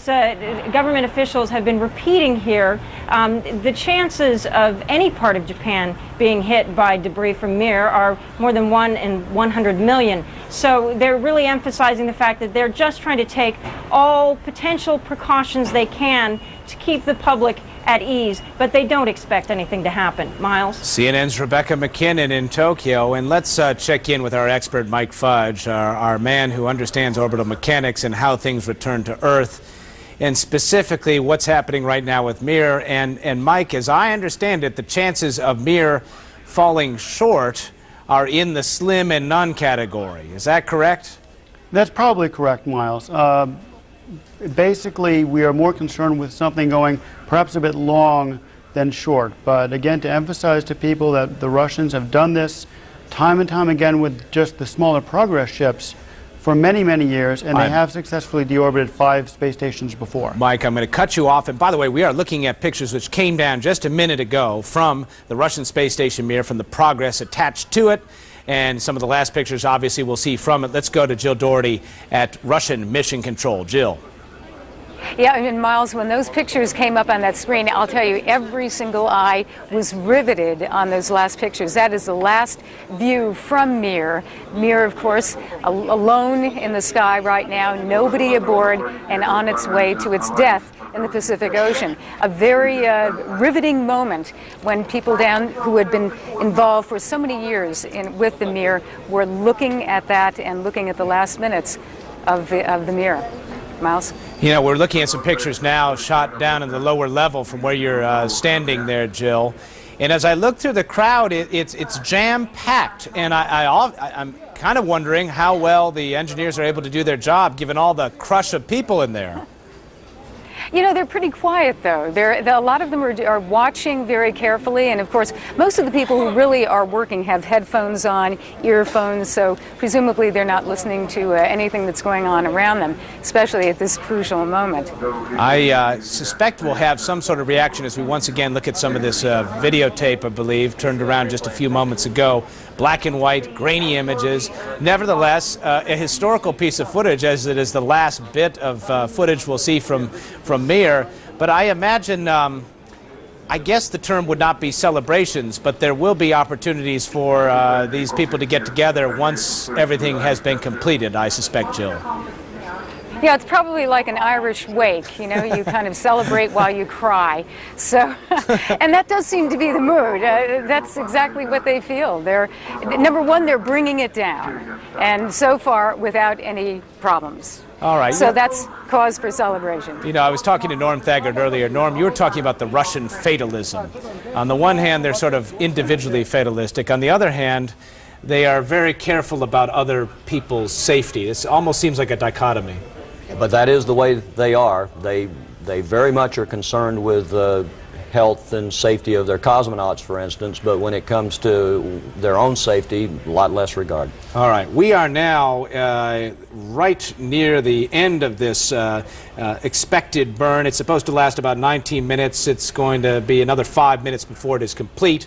government officials have been repeating here, the chances of any part of Japan being hit by debris from Mir are more than 1 in 100 million. So they're really emphasizing the fact that they're just trying to take all potential precautions they can to keep the public at ease, but they don't expect anything to happen. Miles? CNN's Rebecca McKinnon in Tokyo, and let's check in with our expert Mike Fudge, our man who understands orbital mechanics and how things return to Earth, and specifically what's happening right now with Mir. And Mike, as I understand it, the chances of Mir falling short are in the slim and none category. Is that correct? That's probably correct, Miles. Basically, we are more concerned with something going perhaps a bit long than short. But again, to emphasize to people that the Russians have done this time and time again with just the smaller Progress ships for many, many years, and they have successfully deorbited 5 space stations before. Mike, I'm going to cut you off. And by the way, we are looking at pictures which came down just a minute ago from the Russian space station Mir, from the Progress attached to it. And some of the last pictures, obviously, we'll see from it. Let's go to Jill Doherty at Russian Mission Control. Jill. Yeah, and Miles, when those pictures came up on that screen, I'll tell you, every single eye was riveted on those last pictures. That is the last view from Mir. Mir, of course, alone in the sky right now, nobody aboard, and on its way to its death in the Pacific Ocean. A very riveting moment when people down who had been involved for so many years with the Mir were looking at that and looking at the last minutes of the Mir. Miles? You know, we're looking at some pictures now shot down in the lower level from where you're standing there, Jill. And as I look through the crowd, it's jam-packed. And I'm kind of wondering how well the engineers are able to do their job given all the crush of people in there. You know, they're pretty quiet, though. A lot of them are watching very carefully, and of course, most of the people who really are working have headphones on, earphones, so presumably they're not listening to anything that's going on around them, especially at this crucial moment. I suspect we'll have some sort of reaction as we once again look at some of this videotape, I believe, turned around just a few moments ago. Black and white, grainy images. Nevertheless, a historical piece of footage, as it is the last bit of footage we'll see from Mir. But I imagine, I guess the term would not be celebrations, but there will be opportunities for these people to get together once everything has been completed, I suspect, Jill. Yeah, it's probably like an Irish wake, you know, you kind of celebrate while you cry. So, and that does seem to be the mood. That's exactly what they feel. Number one, they're bringing it down, and so far without any problems. All right. So that's cause for celebration. You know, I was talking to Norm Thagard earlier. Norm, you were talking about the Russian fatalism. On the one hand, they're sort of individually fatalistic. On the other hand, they are very careful about other people's safety. This almost seems like a dichotomy. But that is the way they are. They very much are concerned with the health and safety of their cosmonauts, for instance, but when it comes to their own safety, a lot less regard. All right, we are now right near the end of this expected burn. It's supposed to last about 19 minutes. It's going to be another 5 minutes before it is complete.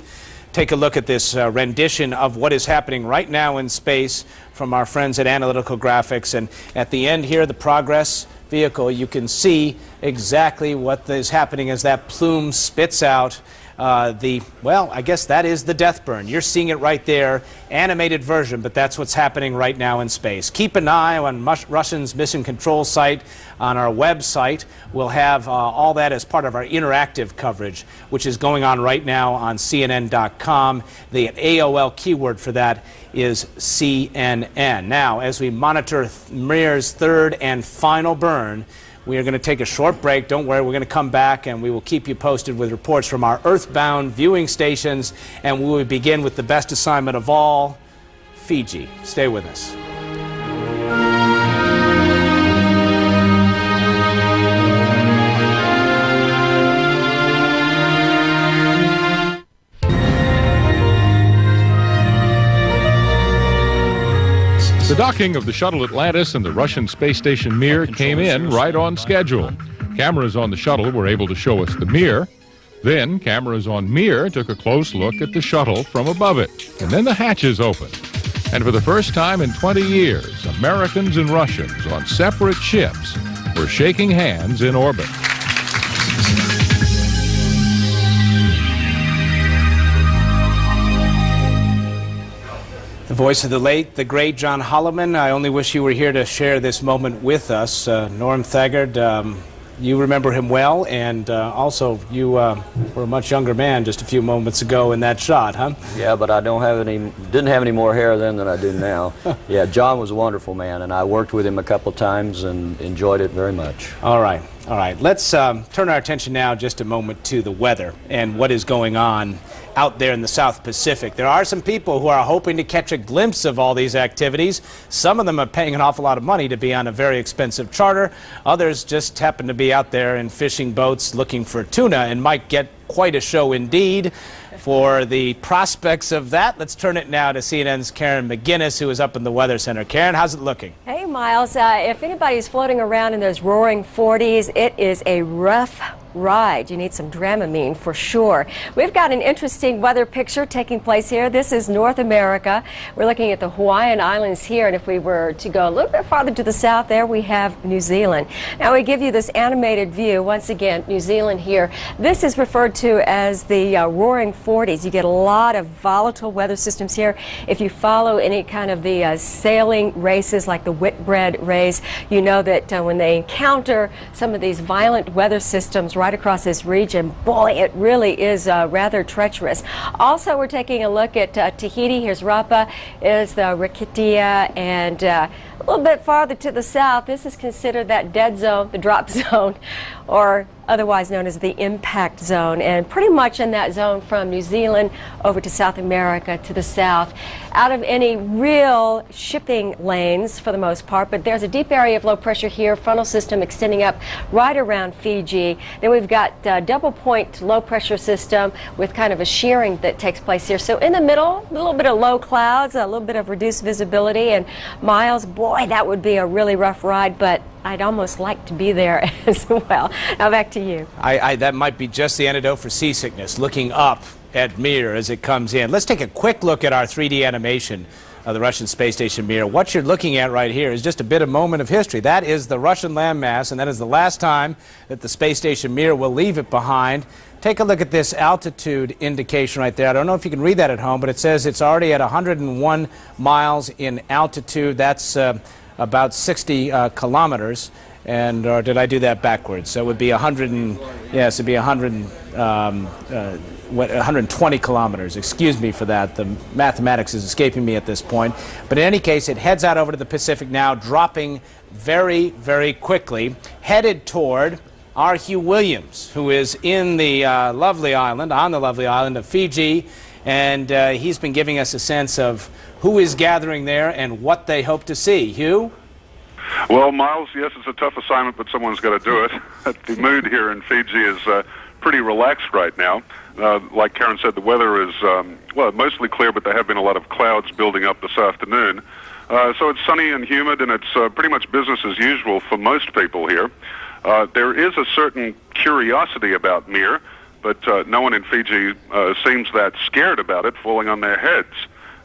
Take a look at this rendition of what is happening right now in space from our friends at Analytical Graphics. And at the end here, the Progress vehicle, you can see exactly what is happening as that plume spits out well, I guess that is the death burn. You're seeing it right there, animated version, but that's what's happening right now in space. Keep an eye on Russian's Mission Control site on our website. We'll have all that as part of our interactive coverage, which is going on right now on CNN.com. The AOL keyword for that is CNN. Now, as we monitor Mir's third and final burn, we are going to take a short break. Don't worry, we're going to come back and we will keep you posted with reports from our earthbound viewing stations, and we will begin with the best assignment of all, Fiji. Stay with us. The docking of the shuttle Atlantis and the Russian space station Mir came in right on schedule. Cameras on the shuttle were able to show us the Mir. Then cameras on Mir took a close look at the shuttle from above it. And then the hatches opened. And for the first time in 20 years, Americans and Russians on separate ships were shaking hands in orbit. The voice of the late, the great John Holloman. I only wish you were here to share this moment with us. Norm Thagard, you remember him well, and also you were a much younger man just a few moments ago in that shot, huh? Yeah, but I didn't have any more hair then than I do now. Yeah, John was a wonderful man, and I worked with him a couple of times and enjoyed it very much. All right. Let's turn our attention now just a moment to the weather and what is going on out there in the South Pacific. There are some people who are hoping to catch a glimpse of all these activities. Some of them are paying an awful lot of money to be on a very expensive charter. Others just happen to be out there in fishing boats looking for tuna and might get quite a show indeed. For the prospects of that, let's turn it now to CNN's Karen McGinnis, who is up in the Weather Center. Karen, how's it looking? Hey, Miles. If anybody's floating around in those roaring 40s, it is a rough ride. You need some Dramamine for sure. We've got an interesting weather picture taking place here. This is North America. We're looking at the Hawaiian Islands here, and if we were to go a little bit farther to the south there, we have New Zealand. Now we give you this animated view. Once again, New Zealand here. This is referred to as the roaring 40s. You get a lot of volatile weather systems here. If you follow any kind of the sailing races like the Whitbread race, you know that when they encounter some of these violent weather systems right across this region, boy, it really is rather treacherous. Also, we're taking a look at Tahiti. Here's Rapa, is the Rikitia, and a little bit farther to the south, this is considered that dead zone, the drop zone, or otherwise known as the impact zone, and pretty much in that zone from New Zealand over to South America to the south. Out of any real shipping lanes for the most part, but there's a deep area of low pressure here, frontal system extending up right around Fiji. Then we've got double point low pressure system with kind of a shearing that takes place here. So in the middle, a little bit of low clouds, a little bit of reduced visibility, and Miles, boy, that would be a really rough ride, but I'd almost like to be there as well. Now back to you. That might be just the antidote for seasickness, looking up at Mir as it comes in. Let's take a quick look at our 3D animation of the Russian space station Mir. What you're looking at right here is just a bit of moment of history. That is the Russian landmass, and that is the last time that the space station Mir will leave it behind. Take a look at this altitude indication right there. I don't know if you can read that at home, but it says it's already at 101 miles in altitude. That's about 60 kilometers, and or did I do that backwards? So it would be 120 kilometers. Excuse me for that. The mathematics is escaping me at this point. But in any case, it heads out over to the Pacific now, dropping very, very quickly, headed toward our Hugh Williams, who is in the on the lovely island of Fiji, and he's been giving us a sense of who is gathering there and what they hope to see. Hugh? Well, Miles, yes, it's a tough assignment, but someone's got to do it. The mood here in Fiji is pretty relaxed right now. Like Karen said, the weather is, mostly clear, but there have been a lot of clouds building up this afternoon. So it's sunny and humid, and it's pretty much business as usual for most people here. There is a certain curiosity about Mir, but no one in Fiji seems that scared about it falling on their heads.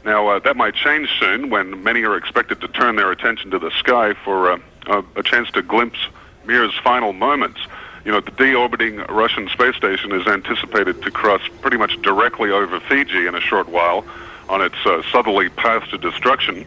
Now, that might change soon when many are expected to turn their attention to the sky for a chance to glimpse Mir's final moments. You know, the deorbiting Russian space station is anticipated to cross pretty much directly over Fiji in a short while on its southerly path to destruction.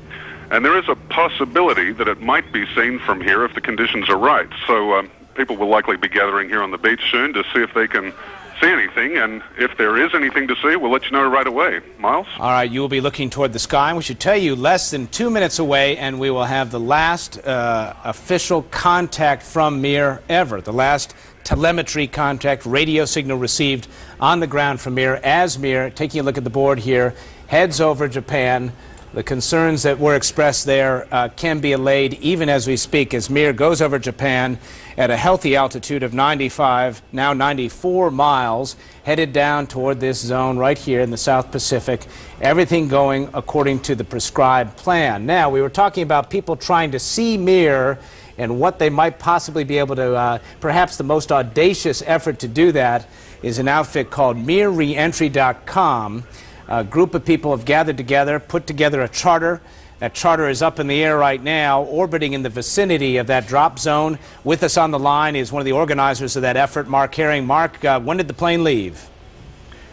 And there is a possibility that it might be seen from here if the conditions are right. So people will likely be gathering here on the beach soon to see if they can see anything, and if there is anything to see, we'll let you know right away. Miles? All right, you will be looking toward the sky, and we should tell you less than 2 minutes away, and we will have the last official contact from Mir ever, the last telemetry contact, radio signal received on the ground from Mir, as Mir, taking a look at the board here, heads over Japan. The concerns that were expressed there can be allayed even as we speak, as Mir goes over Japan at a healthy altitude of 95, now 94 miles, headed down toward this zone right here in the South Pacific. Everything going according to the prescribed plan. Now, we were talking about people trying to see Mir and what they might possibly be able to, perhaps the most audacious effort to do that is an outfit called MIR Reentry.com. A group of people have gathered together, put together a charter That charter is up in the air right now, orbiting in the vicinity of that drop zone. With us on the line is one of the organizers of that effort, Mark Herring. Mark, when did the plane leave?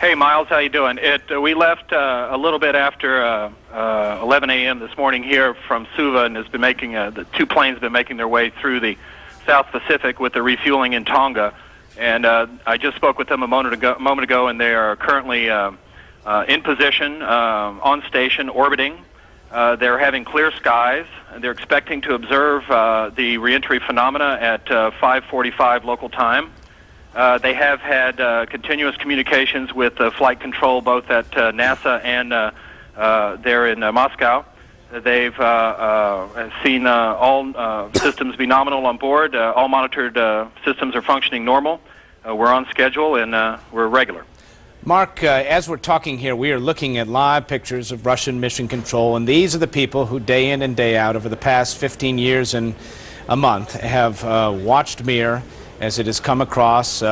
Hey, Miles, how you doing? We left a little bit after 11 a.m. this morning here from Suva, and has been making the two planes have been making their way through the South Pacific with the refueling in Tonga. And I just spoke with them a moment ago, and they are currently in position, on station, orbiting. They're having clear skies, and they're expecting to observe the reentry phenomena at 5:45 local time. They have had continuous communications with flight control both at NASA and there in Moscow. They've seen all systems be nominal on board. All monitored systems are functioning normal. We're on schedule, and we're regular. Mark, as we're talking here, we are looking at live pictures of Russian mission control, and these are the people who day in and day out over the past 15 years and a month have watched Mir as it has come across,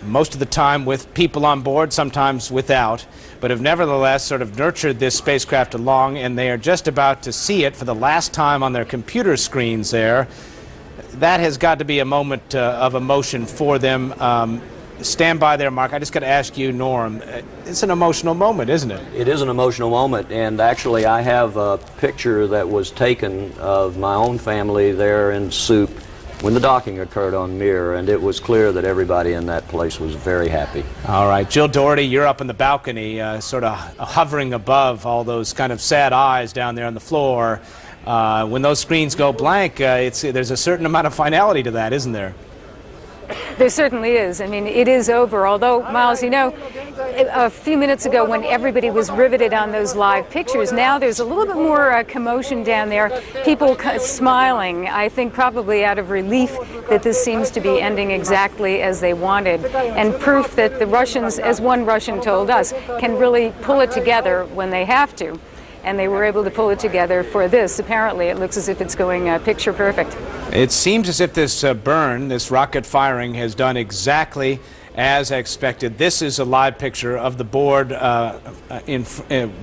most of the time with people on board, sometimes without, but have nevertheless sort of nurtured this spacecraft along, and they are just about to see it for the last time on their computer screens there. That has got to be a moment of emotion for them. Stand by there, Mark. I just got to ask you, Norm, it's an emotional moment, isn't it? It is an emotional moment, and actually I have a picture that was taken of my own family there in Soup when the docking occurred on Mir, and it was clear that everybody in that place was very happy. All right, Jill Doherty, you're up on the balcony, sort of hovering above all those kind of sad eyes down there on the floor. When those screens go blank, there's a certain amount of finality to that, isn't there? There certainly is. I mean, it is over. Although, Miles, you know, a few minutes ago when everybody was riveted on those live pictures, now there's a little bit more commotion down there. People smiling, I think probably out of relief that this seems to be ending exactly as they wanted. And proof that the Russians, as one Russian told us, can really pull it together when they have to. And they were able to pull it together for this. Apparently, it looks as if it's going picture perfect. It seems as if this burn, this rocket firing, has done exactly as expected. This is a live picture of the board.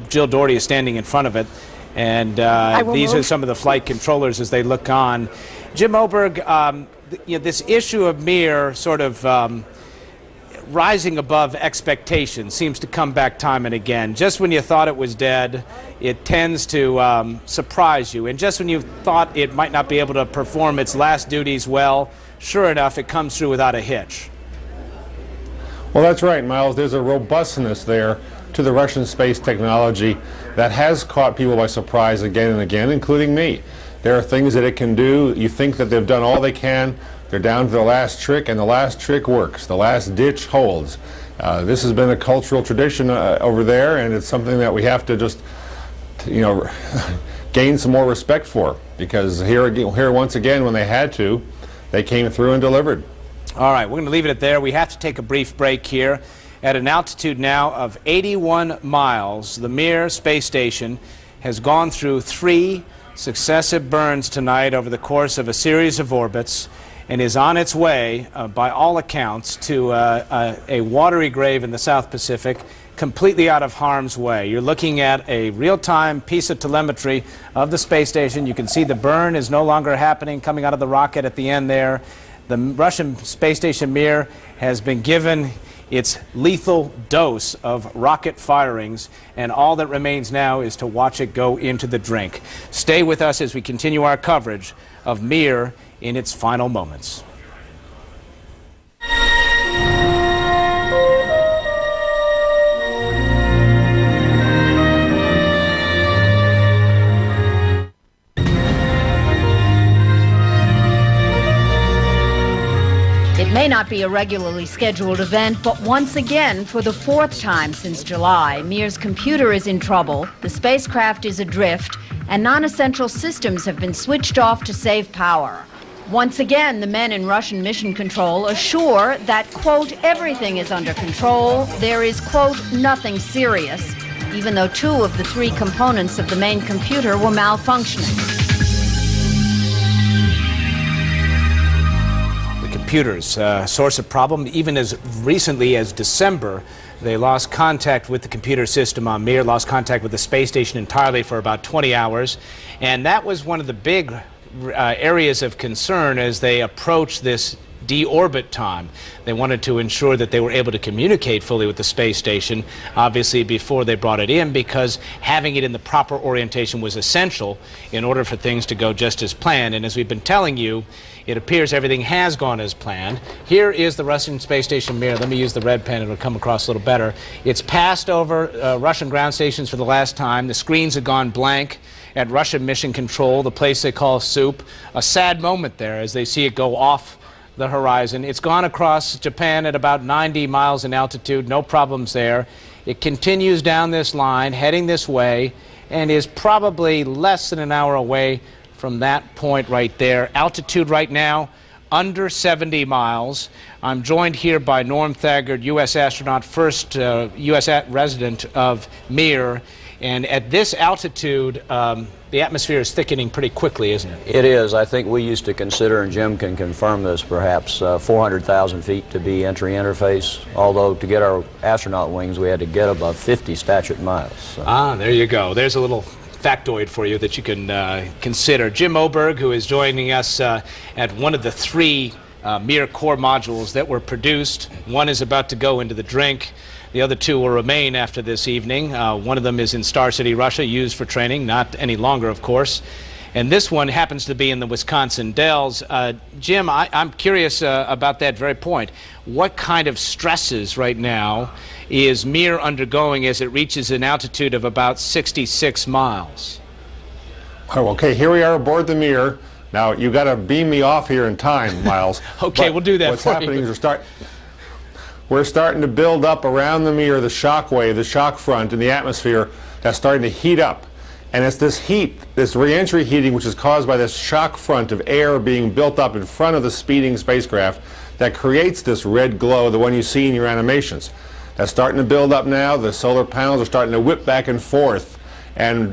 Jill Doherty is standing in front of it, and these are some of the flight controllers as they look on. Jim Oberg, this issue of Mir sort of rising above expectations seems to come back time and again. Just when you thought it was dead, it tends to surprise you. And just when you thought it might not be able to perform its last duties well, sure enough, it comes through without a hitch. Well, that's right, Miles. There's a robustness there to the Russian space technology that has caught people by surprise again and again, including me. There are things that it can do. You think that they've done all they can. They're down to the last trick, and the last trick works. The last ditch holds. This has been a cultural tradition over there, and it's something that we have to just, gain some more respect for. Because here once again, when they had to, they came through and delivered. All right, we're going to leave it there. We have to take a brief break here. At an altitude now of 81 miles, the Mir space station has gone through 3 successive burns tonight over the course of a series of orbits, and is on its way, by all accounts, to a watery grave in the South Pacific, completely out of harm's way. You're looking at a real-time piece of telemetry of the space station. You can see the burn is no longer happening, coming out of the rocket at the end there. The Russian space station Mir has been given its lethal dose of rocket firings, and all that remains now is to watch it go into the drink. Stay with us as we continue our coverage of Mir in its final moments. It may not be a regularly scheduled event, but once again, for the 4th time since July, Mir's computer is in trouble, the spacecraft is adrift, and non-essential systems have been switched off to save power. Once again, the men in Russian mission control assure that, quote, everything is under control. There is, quote, nothing serious, even though 2 of the 3 components of the main computer were malfunctioning. The computers. Source of problem, even as recently as December, they lost contact with the computer system on Mir, lost contact with the space station entirely for about 20 hours. And that was one of the big areas of concern as they approached this deorbit time. They wanted to ensure that they were able to communicate fully with the space station, obviously before they brought it in, because having it in the proper orientation was essential in order for things to go just as planned. And as we've been telling you, it appears everything has gone as planned. Here is the Russian space station Mir. Let me use the red pen, it'll come across a little better. It's passed over Russian ground stations for the last time. The screens have gone blank at Russian Mission Control, the place they call soup. A sad moment there as they see it go off the horizon. It's gone across Japan at about 90 miles in altitude, no problems there. It continues down this line, heading this way, and is probably less than an hour away from that point right there. Altitude right now, under 70 miles. I'm joined here by Norm Thagard, U.S. astronaut, first U.S. resident of Mir. And at this altitude, the atmosphere is thickening pretty quickly, isn't it? It is. I think we used to consider, and Jim can confirm this, perhaps 400,000 feet to be entry interface, although to get our astronaut wings, we had to get above 50 statute miles. So. Ah, there you go. There's a little factoid for you that you can consider. Jim Oberg, who is joining us at one of the three Mir Core modules that were produced. One is about to go into the drink. The other two will remain after this evening. One of them is in Star City, Russia, used for training, not any longer, of course. And this one happens to be in the Wisconsin Dells. Jim, I'm curious about that very point. What kind of stresses right now is Mir undergoing as it reaches an altitude of about 66 miles? Oh, okay, here we are aboard the Mir. Now, you got to beam me off here in time, Miles. Okay, we'll do that what's for happening you. is we're starting to build up around the Mir, the shock wave, the shock front in the atmosphere that's starting to heat up. And it's this heat, this reentry heating, which is caused by this shock front of air being built up in front of the speeding spacecraft that creates this red glow, the one you see in your animations. That's starting to build up now. The solar panels are starting to whip back and forth. And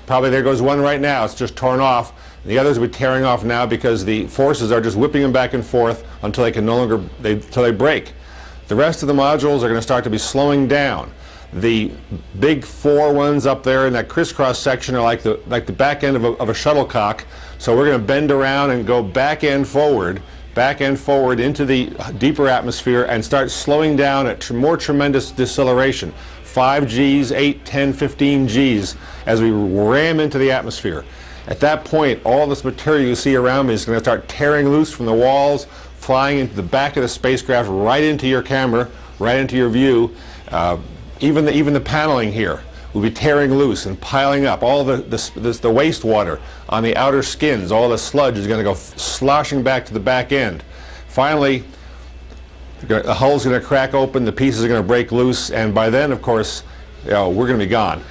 probably there goes one right now. It's just torn off. The others will be tearing off now because the forces are just whipping them back and forth until they can no longer, until they break. The rest of the modules are going to start to be slowing down. The big four ones up there in that crisscross section are like the back end of a shuttlecock. So we're going to bend around and go back and forward into the deeper atmosphere and start slowing down at more tremendous deceleration. 5 Gs, 8, 10, 15 Gs as we ram into the atmosphere. At that point, all this material you see around me is going to start tearing loose from the walls, flying into the back of the spacecraft, right into your camera, right into your view. Even the paneling here will be tearing loose and piling up. All the wastewater on the outer skins, all the sludge is going to go sloshing back to the back end. Finally, the hull's going to crack open, the pieces are going to break loose, and by then, of course, we're going to be gone.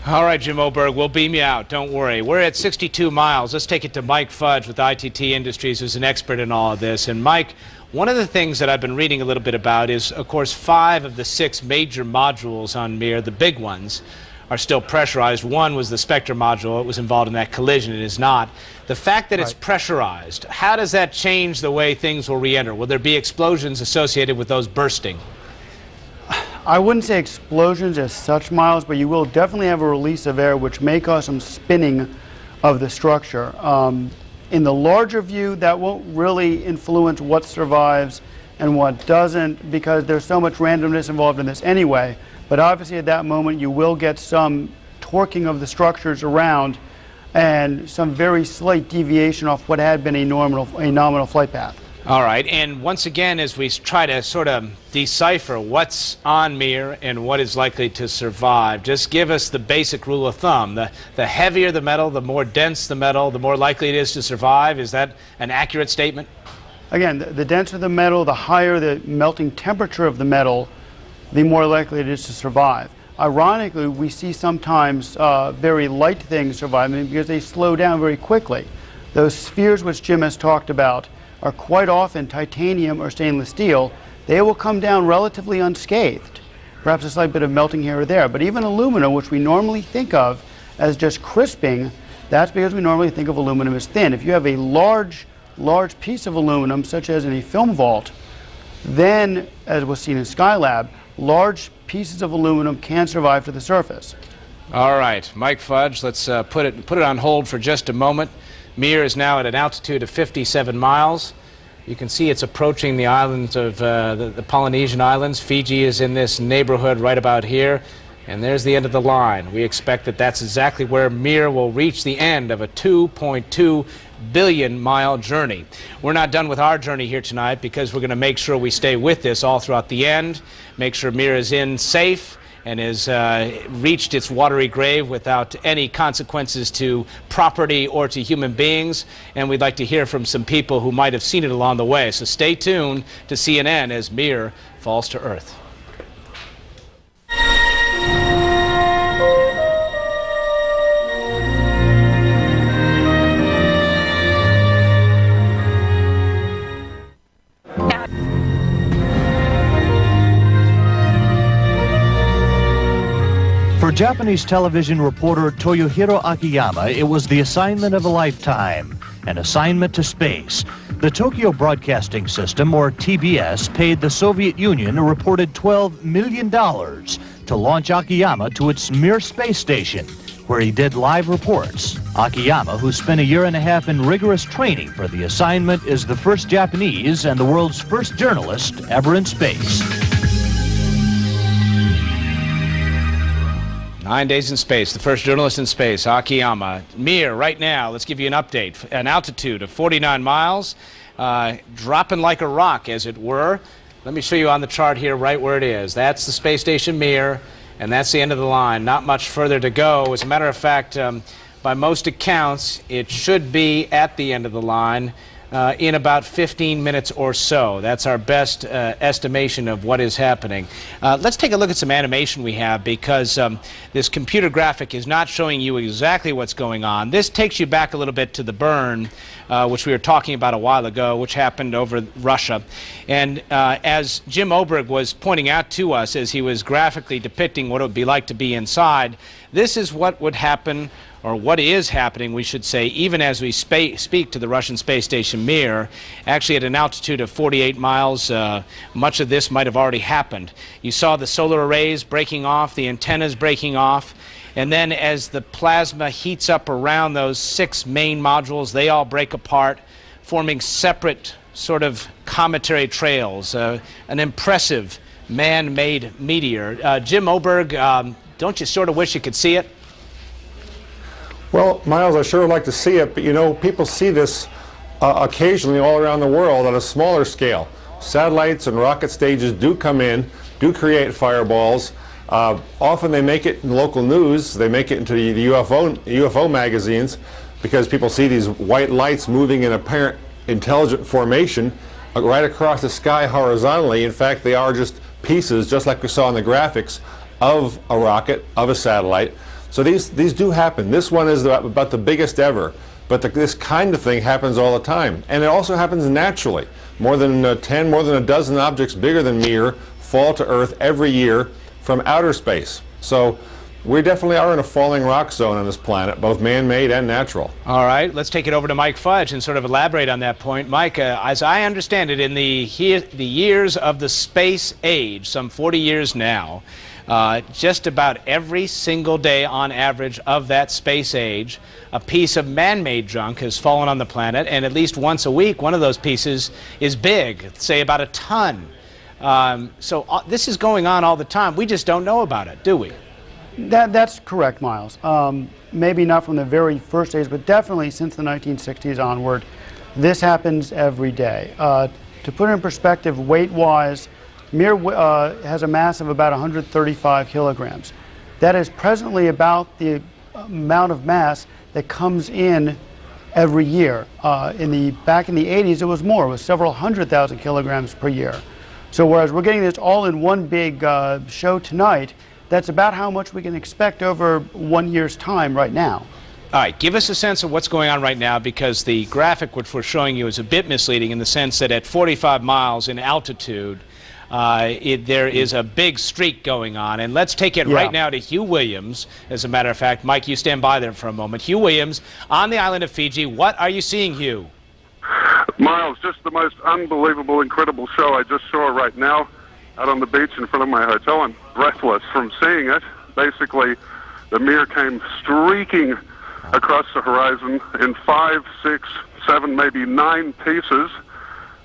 All right, Jim Oberg, we'll beam you out. Don't worry. We're at 62 miles. Let's take it to Mike Fudge with ITT Industries, who's an expert in all of this. And Mike, one of the things that I've been reading a little bit about is, of course, 5 of the 6 major modules on Mir, the big ones, are still pressurized. One was the Spektr module. It was involved in that collision. It is not. The fact that it's pressurized, how does that change the way things will re-enter? Will there be explosions associated with those bursting? I wouldn't say explosions as such, Miles, but you will definitely have a release of air which may cause some spinning of the structure. In the larger view, that won't really influence what survives and what doesn't because there's so much randomness involved in this anyway. But obviously at that moment you will get some torquing of the structures around and some very slight deviation off what had been a nominal flight path. All right, and once again, as we try to sort of decipher what's on Mir and what is likely to survive, just give us the basic rule of thumb. The heavier the metal, the more dense the metal, the more likely it is to survive. Is that an accurate statement? Again, the denser the metal, the higher the melting temperature of the metal, the more likely it is to survive. Ironically, we see sometimes very light things surviving because they slow down very quickly. Those spheres which Jim has talked about are quite often titanium or stainless steel. They will come down relatively unscathed. Perhaps a slight bit of melting here or there, but even aluminum, which we normally think of as just crisping, that's because we normally think of aluminum as thin. If you have a large large piece of aluminum, such as in a film vault, then, as was seen in Skylab, large pieces of aluminum can survive to the surface. All right, Mike Fudge, let's put it on hold for just a moment. Mir is now at an altitude of 57 miles. You can see it's approaching the islands of the Polynesian islands. Fiji is in this neighborhood right about here. And there's the end of the line. We expect that that's exactly where Mir will reach the end of a 2.2 billion mile journey. We're not done with our journey here tonight because we're going to make sure we stay with this all throughout the end, make sure Mir is in safe and has reached its watery grave without any consequences to property or to human beings. And we'd like to hear from some people who might have seen it along the way. So stay tuned to CNN as Mir falls to Earth. For Japanese television reporter Toyohiro Akiyama, it was the assignment of a lifetime, an assignment to space. The Tokyo Broadcasting System, or TBS, paid the Soviet Union a reported $12 million to launch Akiyama to its Mir space station, where he did live reports. Akiyama, who spent a year and a half in rigorous training for the assignment, is the first Japanese and the world's first journalist ever in space. 9 days in space, the first journalist in space, Akiyama. Mir, right now, let's give you an update. An altitude of 49 miles, dropping like a rock, as it were. Let me show you on the chart here right where it is. That's the space station Mir, and that's the end of the line. Not much further to go. As a matter of fact, by most accounts, it should be at the end of the line in about 15 minutes or so. That's our best estimation of what is happening. Let's take a look at some animation we have, because this computer graphic is not showing you exactly what's going on. This takes you back a little bit to the burn, which we were talking about a while ago, which happened over Russia. And as Jim Oberg was pointing out to us as he was graphically depicting what it would be like to be inside, this is what would happen, or what is happening, we should say, even as we speak to the Russian space station Mir, actually at an altitude of 48 miles. Much of this might have already happened. You saw the solar arrays breaking off, the antennas breaking off, and then as the plasma heats up around those 6 main modules, they all break apart, forming separate sort of cometary trails, an impressive man-made meteor. Jim Oberg, don't you sort of wish you could see it? Well, Miles, I sure would like to see it, but you know, people see this occasionally all around the world at a smaller scale. Satellites and rocket stages do come in, do create fireballs. Often they make it in local news, they make it into the UFO magazines, because people see these white lights moving in apparent intelligent formation right across the sky horizontally. In fact, they are just pieces, just like we saw in the graphics, of a rocket, of a satellite. So these do happen. This one is about the biggest ever, but this kind of thing happens all the time. And it also happens naturally. More than a dozen objects bigger than Mir fall to Earth every year from outer space. So we definitely are in a falling rock zone on this planet, both man-made and natural. All right, let's take it over to Mike Fudge and sort of elaborate on that point. Mike, as I understand it, in the years of the space age, some 40 years now, just about every single day on average of that space age, a piece of man-made junk has fallen on the planet, and at least once a week one of those pieces is big, say about a ton. So this is going on all the time. We just don't know about it, do we? That's correct, Miles. Maybe not from the very first days, but definitely since the 1960s onward, this happens every day. To put it in perspective, weight-wise, Mir has a mass of about 135 kilograms. That is presently about the amount of mass that comes in every year. Back in the 80s, it was more. It was several 100,000 kilograms per year. So whereas we're getting this all in one big show tonight, that's about how much we can expect over 1 year's time right now. All right, give us a sense of what's going on right now, because the graphic which we're showing you is a bit misleading in the sense that at 45 miles in altitude, there is a big streak going on. And let's take it right now to Hugh Williams. As a matter of fact, Mike, you stand by there for a moment. Hugh Williams on the island of Fiji. What are you seeing, Hugh? Miles, just the most unbelievable, incredible show I just saw right now out on the beach in front of my hotel. I'm breathless from seeing it. Basically, the Mir came streaking across the horizon in 5, 6, 7, maybe 9 pieces,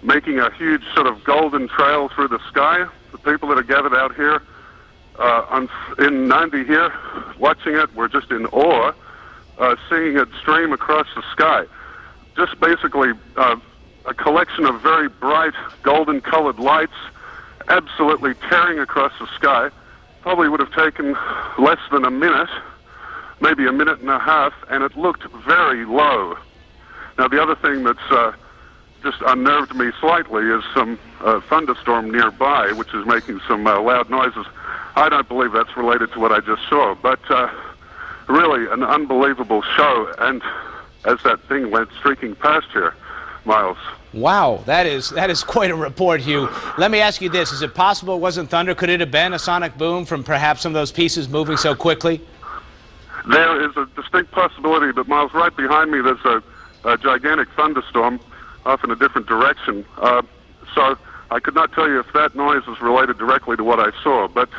making a huge sort of golden trail through the sky. The people that are gathered out here in Nandi here, watching it, were just in awe, seeing it stream across the sky. Just basically a collection of very bright golden-colored lights absolutely tearing across the sky. Probably would have taken less than a minute, maybe a minute and a half, and it looked very low. Now, the other thing that's just unnerved me slightly is some thunderstorm nearby, which is making some loud noises. I don't believe that's related to what I just saw, but really an unbelievable show, and as that thing went streaking past here, Miles. Wow, that is quite a report, Hugh. Let me ask you this. Is it possible it wasn't thunder? Could it have been a sonic boom from perhaps some of those pieces moving so quickly? There is a distinct possibility, but Miles, right behind me there's a gigantic thunderstorm off in a different direction. So I could not tell you if that noise is related directly to what I saw, but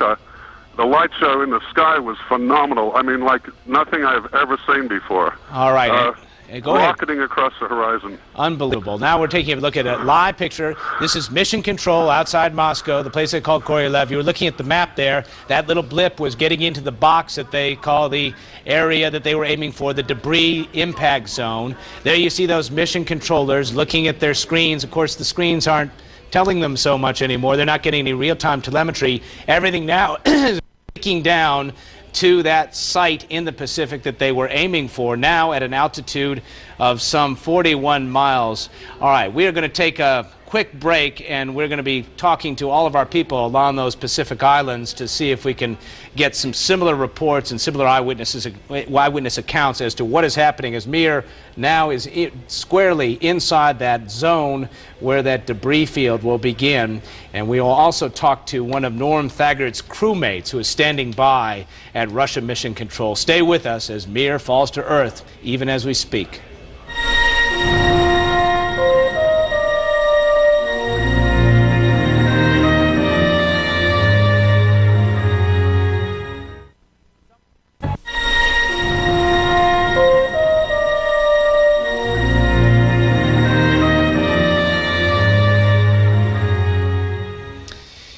the light show in the sky was phenomenal. I mean, like nothing I've ever seen before. All right. Go ahead. Rocketing across the horizon. Unbelievable. Now we're taking a look at a live picture. This is Mission Control outside Moscow, the place they call Korolev. You were looking at the map there. That little blip was getting into the box that they call the area that they were aiming for, the debris impact zone. There you see those mission controllers looking at their screens. Of course, the screens aren't telling them so much anymore. They're not getting any real-time telemetry. Everything now is breaking down to that site in the Pacific that they were aiming for, now at an altitude of some 41 miles. All right, we are going to take a quick break, and we're going to be talking to all of our people along those Pacific Islands to see if we can get some similar reports and similar eyewitness accounts as to what is happening, as Mir now is squarely inside that zone where that debris field will begin. And we will also talk to one of Norm Thagard's crewmates who is standing by at Russia Mission Control. Stay with us as Mir falls to Earth, even as we speak.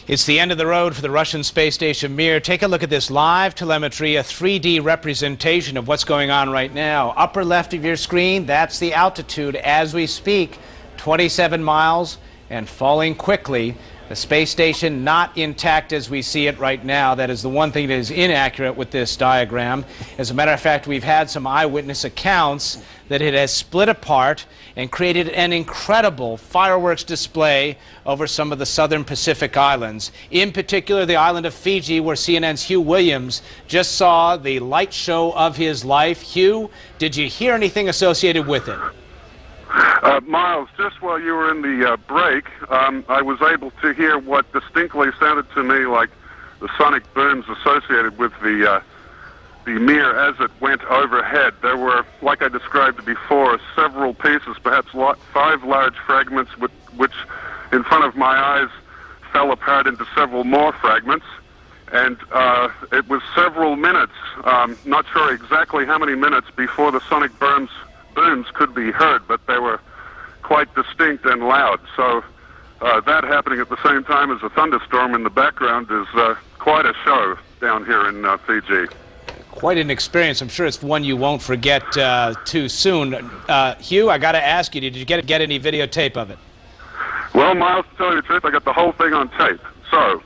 It's the end of the road for the Russian space station Mir. Take a look at this live telemetry, a 3D representation of what's going on right now. Upper left of your screen, that's the altitude as we speak, 27 miles and falling quickly. The space station not intact as we see it right now. That is the one thing that is inaccurate with this diagram. As a matter of fact, we've had some eyewitness accounts that it has split apart and created an incredible fireworks display over some of the southern Pacific islands. In particular, the island of Fiji, where CNN's Hugh Williams just saw the light show of his life. Hugh, did you hear anything associated with it? Miles, just while you were in the break, I was able to hear what distinctly sounded to me like the sonic booms associated with the Mir as it went overhead. There were, like I described before, several pieces, perhaps 5 large fragments, which in front of my eyes fell apart into several more fragments. And it was several minutes, not sure exactly how many minutes, before the sonic booms could be heard, but they were quite distinct and loud. So that happening at the same time as a thunderstorm in the background is quite a show down here in Fiji. Quite an experience. I'm sure it's one you won't forget too soon. Hugh, I got to ask you, did you get any videotape of it? Well, Miles, to tell you the truth, I got the whole thing on tape. So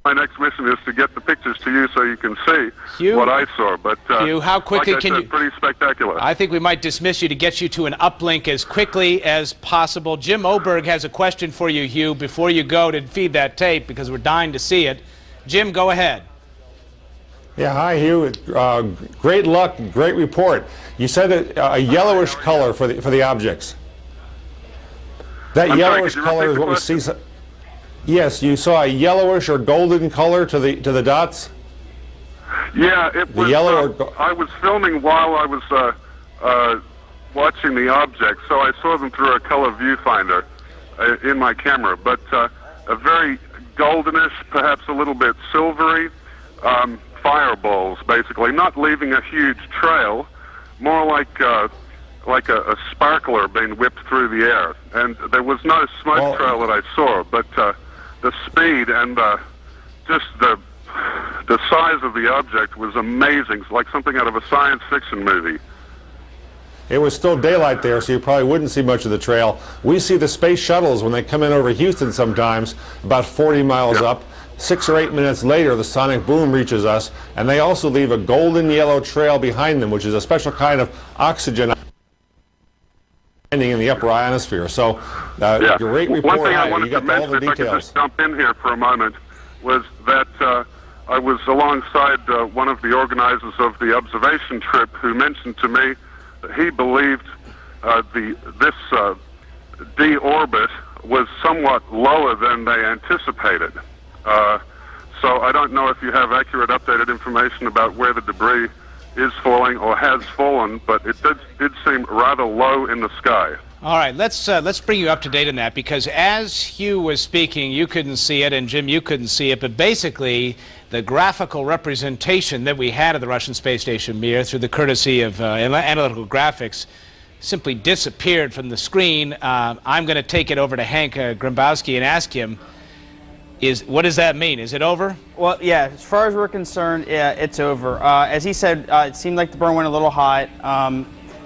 my next mission is to get the pictures to you so you can see what I saw. But Hugh, how quickly like I can said, you? Pretty spectacular. I think we might dismiss you to get you to an uplink as quickly as possible. Jim Oberg has a question for you, Hugh, before you go to feed that tape, because we're dying to see it. Jim, go ahead. Yeah, hi, Hugh. Great luck, great report. You said a yellowish color for the objects. That yellowish color is what we see. Yes, you saw a yellowish or golden color to the dots? Yeah, it was. The yellow I was filming while I was watching the object, so I saw them through a color viewfinder in my camera, but a very goldenish, perhaps a little bit silvery, fireballs, basically, not leaving a huge trail, more like a sparkler being whipped through the air. And there was no smoke trail that I saw, but the speed and just the size of the object was amazing. It's like something out of a science fiction movie. It was still daylight there, so you probably wouldn't see much of the trail. We see the space shuttles when they come in over Houston sometimes, about 40 miles up. 6 or 8 minutes later, the sonic boom reaches us, and they also leave a golden yellow trail behind them, which is a special kind of oxygen in the upper ionosphere. So, great report. One thing I wanted to mention, if I could just jump in here for a moment, was that I was alongside one of the organizers of the observation trip who mentioned to me that he believed this D-orbit was somewhat lower than they anticipated. So I don't know if you have accurate, updated information about where the debris is falling or has fallen, but it did seem rather low in the sky. All right, let's bring you up to date on that, because as Hugh was speaking, you couldn't see it, and Jim, you couldn't see it, but basically the graphical representation that we had of the Russian space station Mir, through the courtesy of analytical graphics, simply disappeared from the screen. I'm going to take it over to Hank Grambowski and ask him, what does that mean? Is it over? Well, yeah, as far as we're concerned, yeah, it's over. As he said, it seemed like the burn went a little hot.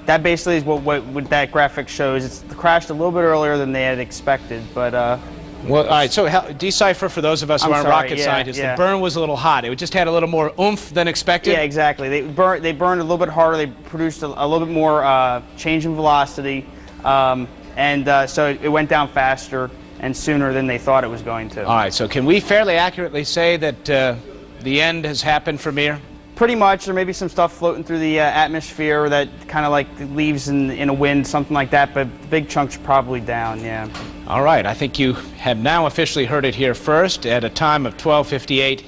That basically is what that graphic shows. It's crashed a little bit earlier than they had expected, but... well, all right, so decipher for those of us who aren't rocket scientists. The burn was a little hot. It just had a little more oomph than expected? Yeah, exactly. They burned a little bit harder. They produced a little bit more change in velocity, so it went down faster and sooner than they thought it was going to. All right, so can we fairly accurately say that the end has happened for Mir? Pretty much. There may be some stuff floating through the atmosphere that kind of like leaves in a wind, something like that, but big chunks probably down, yeah. All right, I think you have now officially heard it here first at a time of 12:58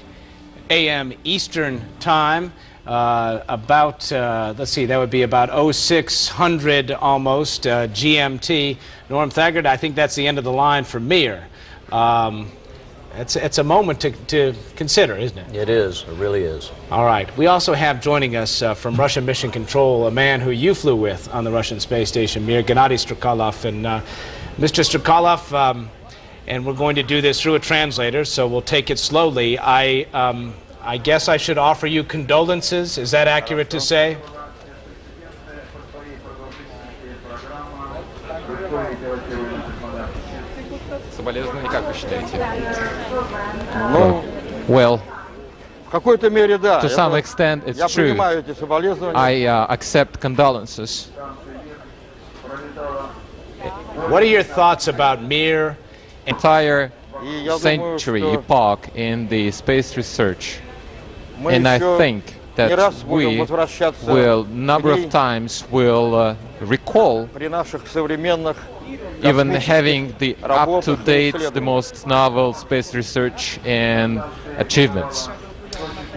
a.m. Eastern Time. Let's see, that would be about 0600 almost GMT. Norm Thagard, I think that's the end of the line for Mir. It's a moment to consider, isn't it? It is. It really is. All right. We also have joining us from Russian Mission Control a man who you flew with on the Russian space station, Mir, Gennady Strikalov. And Mr. Strikalov, and we're going to do this through a translator, so we'll take it slowly. I guess I should offer you condolences. Is that accurate to say? Well, to some extent it's true. I accept condolences. What are your thoughts about Mir? Entire century, epoch in the space research. And I think that we will number of times will recall even having the up-to-date, the most novel space research and achievements.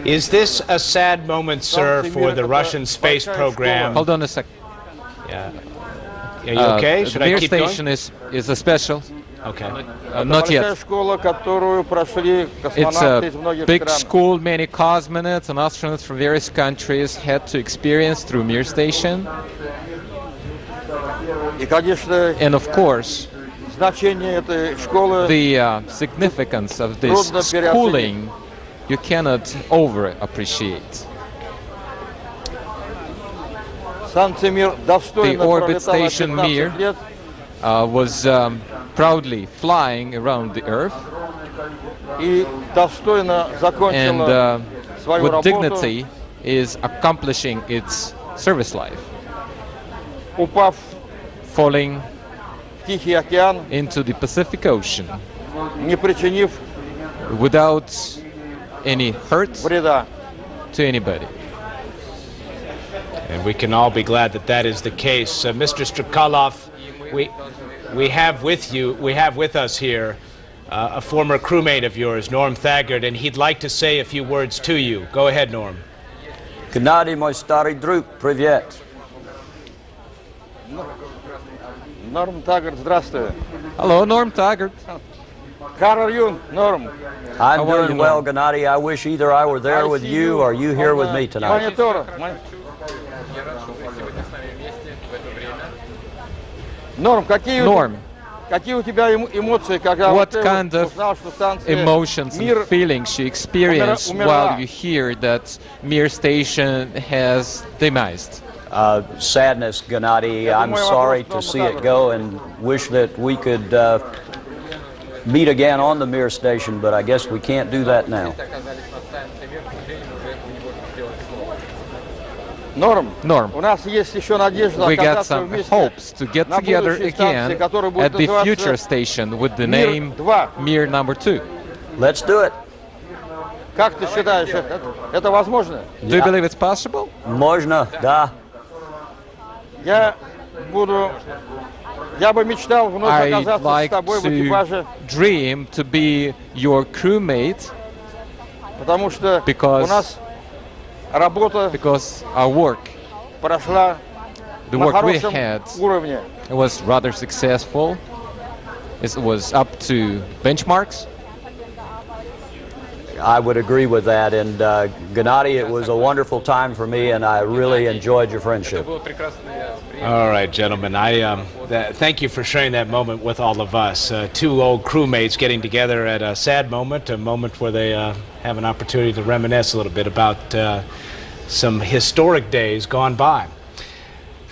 Is this a sad moment, sir, for the Russian space program? Hold on a sec. Yeah. Are you okay? Should I keep going? The Mir station is a special. Okay. Not yet. It's a big school. Many cosmonauts and astronauts from various countries had to experience through Mir station. And of course, the significance of this schooling you cannot over-appreciate. The orbit station Mir was proudly flying around the Earth and with dignity is accomplishing its service life, falling into the Pacific Ocean without any hurt to anybody. And we can all be glad that that is the case. Mr. Strikalov, we have with us here a former crewmate of yours, Norm Thagard, and he'd like to say a few words to you. Go ahead, Norm. Gennady, мой старый друг, привет. Norm Taggart, здравствуй. Hello, Norm Taggart. How are you, Norm? I'm doing well, Gennady. I wish either I were there with you or you here with me tonight. Монитор. Norm, какие у тебя эмоции, когда what ты kind of узнал, что станция emotions Mir and feelings you experience while you hear that Mir station has demised? Sadness, Gennady. I'm sorry to see it go and wish that we could meet again on the Mir station, but I guess we can't do that now. Norm, we got some hopes to get together again at the future station with the name Mir number 2. Let's do it. Как ты считаешь, это возможно? Do you believe it's possible? Можно, да. Я бы мечтал вновь оказаться с тобой в экипаже. Dream to be your crewmate. Потому что у нас работа because our work, прошла the на work we хорошем had, уровне. It was rather successful. It was up to benchmarks. I would agree with that, and Gennady, it was a wonderful time for me, and I really enjoyed your friendship. All right, gentlemen. Thank you for sharing that moment with all of us. Two old crewmates getting together at a sad moment, a moment where they have an opportunity to reminisce a little bit about some historic days gone by.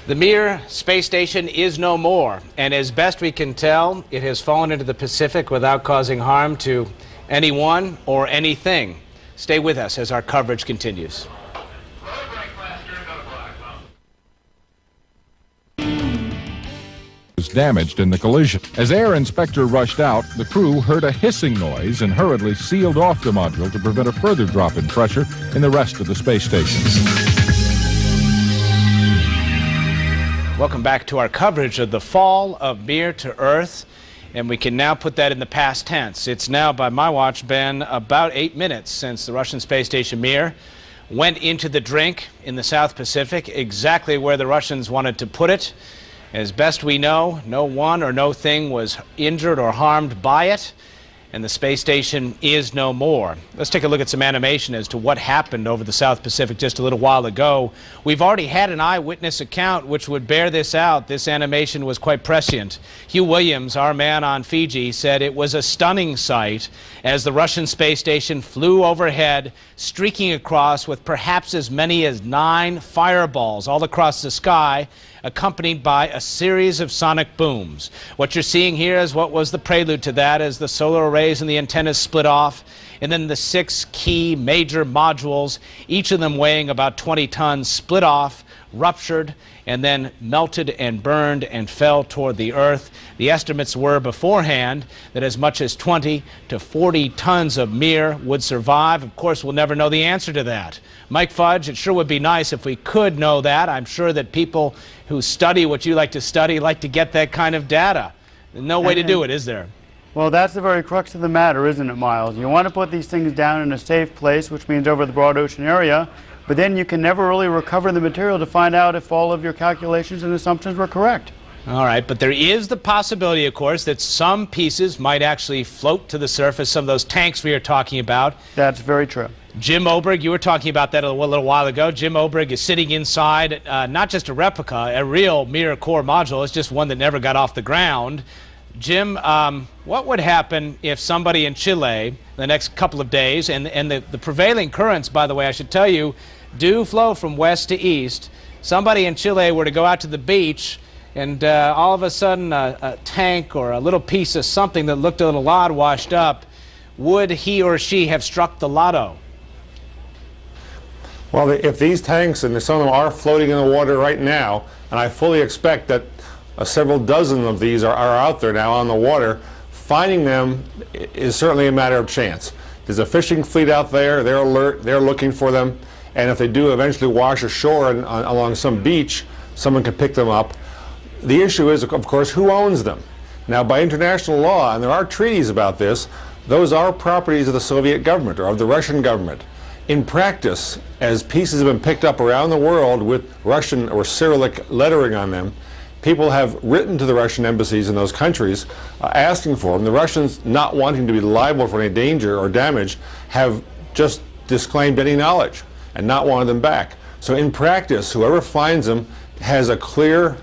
The Mir space station is no more, and as best we can tell, it has fallen into the Pacific without causing harm to anyone or anything. Stay with us as our coverage continues. Was damaged in the collision. As Air Inspector rushed out, the crew heard a hissing noise and hurriedly sealed off the module to prevent a further drop in pressure in the rest of the space station. Welcome back to our coverage of the fall of Mir to Earth. And we can now put that in the past tense. It's now, by my watch, been about 8 minutes since the Russian space station Mir went into the drink in the South Pacific, exactly where the Russians wanted to put it. As best we know, no one or no thing was injured or harmed by it, and the space station is no more. Let's take a look at some animation as to what happened over the South Pacific just a little while ago. We've already had an eyewitness account which would bear this out. This animation was quite prescient. Hugh Williams, our man on Fiji, said it was a stunning sight as the Russian space station flew overhead, streaking across with perhaps as many as 9 fireballs all across the sky, accompanied by a series of sonic booms. What you're seeing here is what was the prelude to that as the solar arrays and the antennas split off, and then the 6 key major modules, each of them weighing about 20 tons, split off, ruptured, and then melted and burned and fell toward the Earth. The estimates were beforehand that as much as 20 to 40 tons of Mir would survive. Of course, we'll never know the answer to that. Mike Fudge, it sure would be nice if we could know that. I'm sure that people who study what you like to study like to get that kind of data. There's no way to do it, is there? Well, that's the very crux of the matter, isn't it, Miles? You want to put these things down in a safe place, which means over the broad ocean area, but then you can never really recover the material to find out if all of your calculations and assumptions were correct. All right, but there is the possibility, of course, that some pieces might actually float to the surface, some of those tanks we were talking about. That's very true. Jim Oberg, you were talking about that a little while ago. Jim Oberg is sitting inside not just a replica, a real MIR Core Module. It's just one that never got off the ground. Jim, what would happen if somebody in Chile the next couple of days, and the prevailing currents, by the way, I should tell you, do flow from west to east. Somebody in Chile were to go out to the beach and all of a sudden a tank or a little piece of something that looked a little odd washed up, would he or she have struck the lotto? Well, if these tanks, and some of them are floating in the water right now, and I fully expect that several dozen of these are out there now on the water, finding them is certainly a matter of chance. There's a fishing fleet out there, they're alert, they're looking for them, and if they do eventually wash ashore along some beach, someone can pick them up. The issue is, of course, who owns them? Now, by international law, and there are treaties about this, those are properties of the Soviet government or of the Russian government. In practice, as pieces have been picked up around the world with Russian or Cyrillic lettering on them, People have written to the Russian embassies in those countries asking for them. The Russians, not wanting to be liable for any danger or damage, have just disclaimed any knowledge and not wanted them back. So in practice, whoever finds them has a clear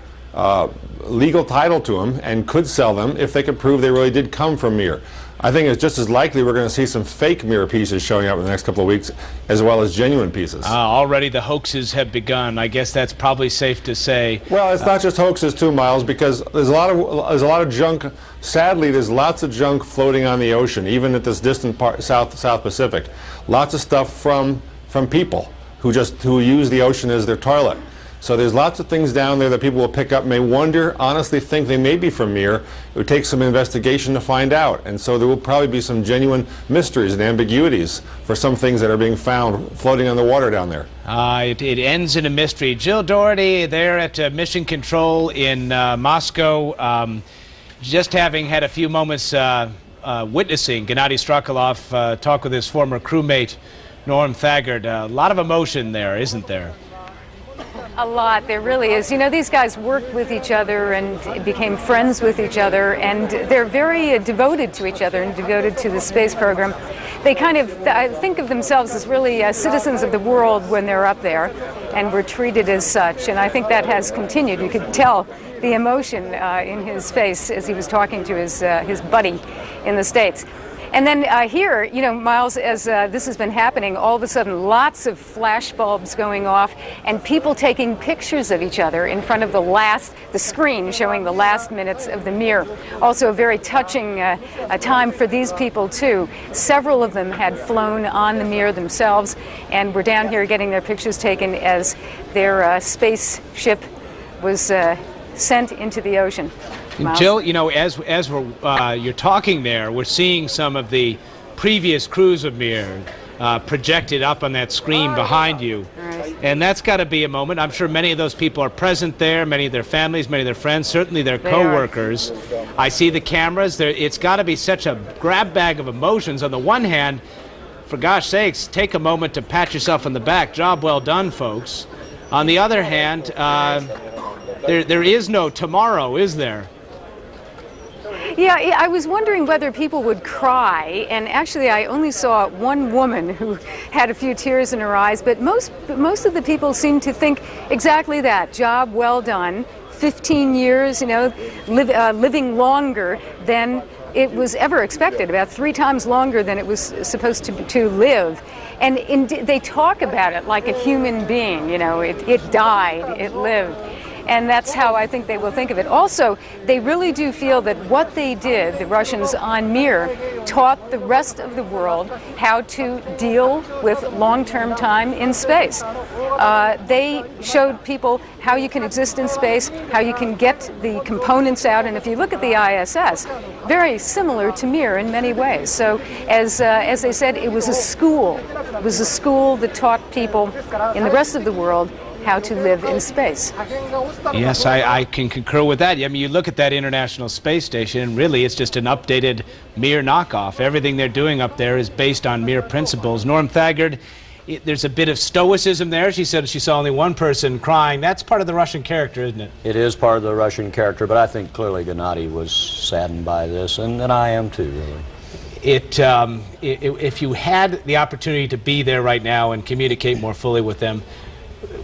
legal title to them and could sell them if they could prove they really did come from Mir. I think it's just as likely we're going to see some fake Mir pieces showing up in the next couple of weeks, as well as genuine pieces. Already the hoaxes have begun. I guess that's probably safe to say. Well, it's not just hoaxes too, Miles, because there's a lot of junk. Sadly, there's lots of junk floating on the ocean, even at this distant part, South Pacific. Lots of stuff from people who use the ocean as their toilet. So there's lots of things down there that people will pick up, may wonder, honestly think they may be from Mir. It would take some investigation to find out. And so there will probably be some genuine mysteries and ambiguities for some things that are being found floating on the water down there. It ends in a mystery. Jill Doherty there at Mission Control in Moscow, just having had a few moments witnessing Gennady Strakalov talk with his former crewmate, Norm Thagard. A lot of emotion there, isn't there? A lot, there really is. You know, these guys worked with each other and became friends with each other, and they're very devoted to each other and devoted to the space program. They kind of think of themselves as really citizens of the world when they're up there, and were treated as such. And I think that has continued. You could tell the emotion in his face as he was talking to his buddy in the States. And then here, you know, Miles, as this has been happening, all of a sudden lots of flash bulbs going off and people taking pictures of each other in front of the screen showing the last minutes of the Mir. Also a very touching time for these people too. Several of them had flown on the Mir themselves and were down here getting their pictures taken as their spaceship was sent into the ocean. Miles? Jill, you know, as you're talking there, we're seeing some of the previous crews of Mir projected up on that screen behind you. Right. And that's got to be a moment. I'm sure many of those people are present there, many of their families, many of their friends, certainly their co-workers. I see the cameras. It's got to be such a grab bag of emotions. On the one hand, for gosh sakes, take a moment to pat yourself on the back. Job well done, folks. On the other hand, there is no tomorrow, is there? Yeah, I was wondering whether people would cry, and actually I only saw one woman who had a few tears in her eyes, but most of the people seemed to think exactly that. Job well done. 15 years, you know, living longer than it was ever expected, about 3 times longer than it was supposed to live. And they talk about it like a human being, you know, it died, it lived. And that's how I think they will think of it. Also, they really do feel that what they did, the Russians on Mir, taught the rest of the world how to deal with long-term time in space. They showed people how you can exist in space, how you can get the components out, and if you look at the ISS, very similar to Mir in many ways. So, as they said, it was a school. It was a school that taught people in the rest of the world how to live in space. Yes, I can concur with that. I mean, you look at that International Space Station, and really it's just an updated Mir knockoff. Everything they're doing up there is based on Mir principles. Norm Thagard, there's a bit of stoicism there. She said she saw only one person crying. That's part of the Russian character, isn't it? It is part of the Russian character, but I think clearly Gennady was saddened by this, and I am too, really. If you had the opportunity to be there right now and communicate more fully with them,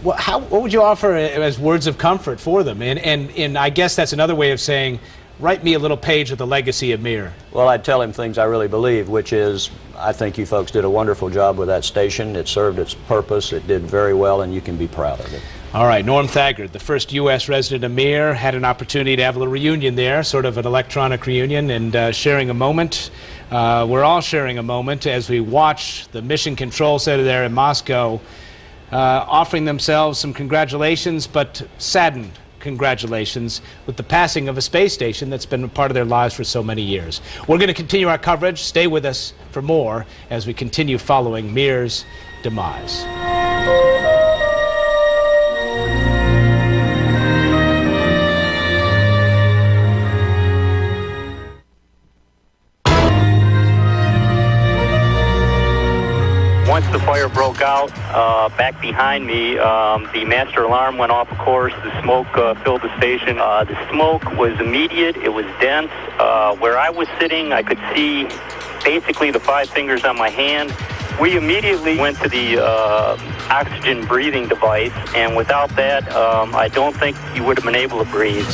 what would you offer as words of comfort for them? And I guess that's another way of saying, write me a little page of the legacy of Mir. Well, I'd tell him things I really believe, which is, I think you folks did a wonderful job with that station. It served its purpose. It did very well, and you can be proud of it. All right, Norm Thagard, the first U.S. resident of Mir, had an opportunity to have a little reunion there, sort of an electronic reunion, and sharing a moment. We're all sharing a moment as we watch the Mission Control Center there in Moscow, offering themselves some congratulations, but saddened congratulations with the passing of a space station that's been a part of their lives for so many years. We're going to continue our coverage. Stay with us for more as we continue following Mir's demise. the fire broke out back behind me, the master alarm went off, of course. The smoke filled the station. The smoke was immediate. It was dense. Where I was sitting, I could see basically the 5 fingers on my hand. We immediately went to the oxygen breathing device, and without that, I don't think you would have been able to breathe.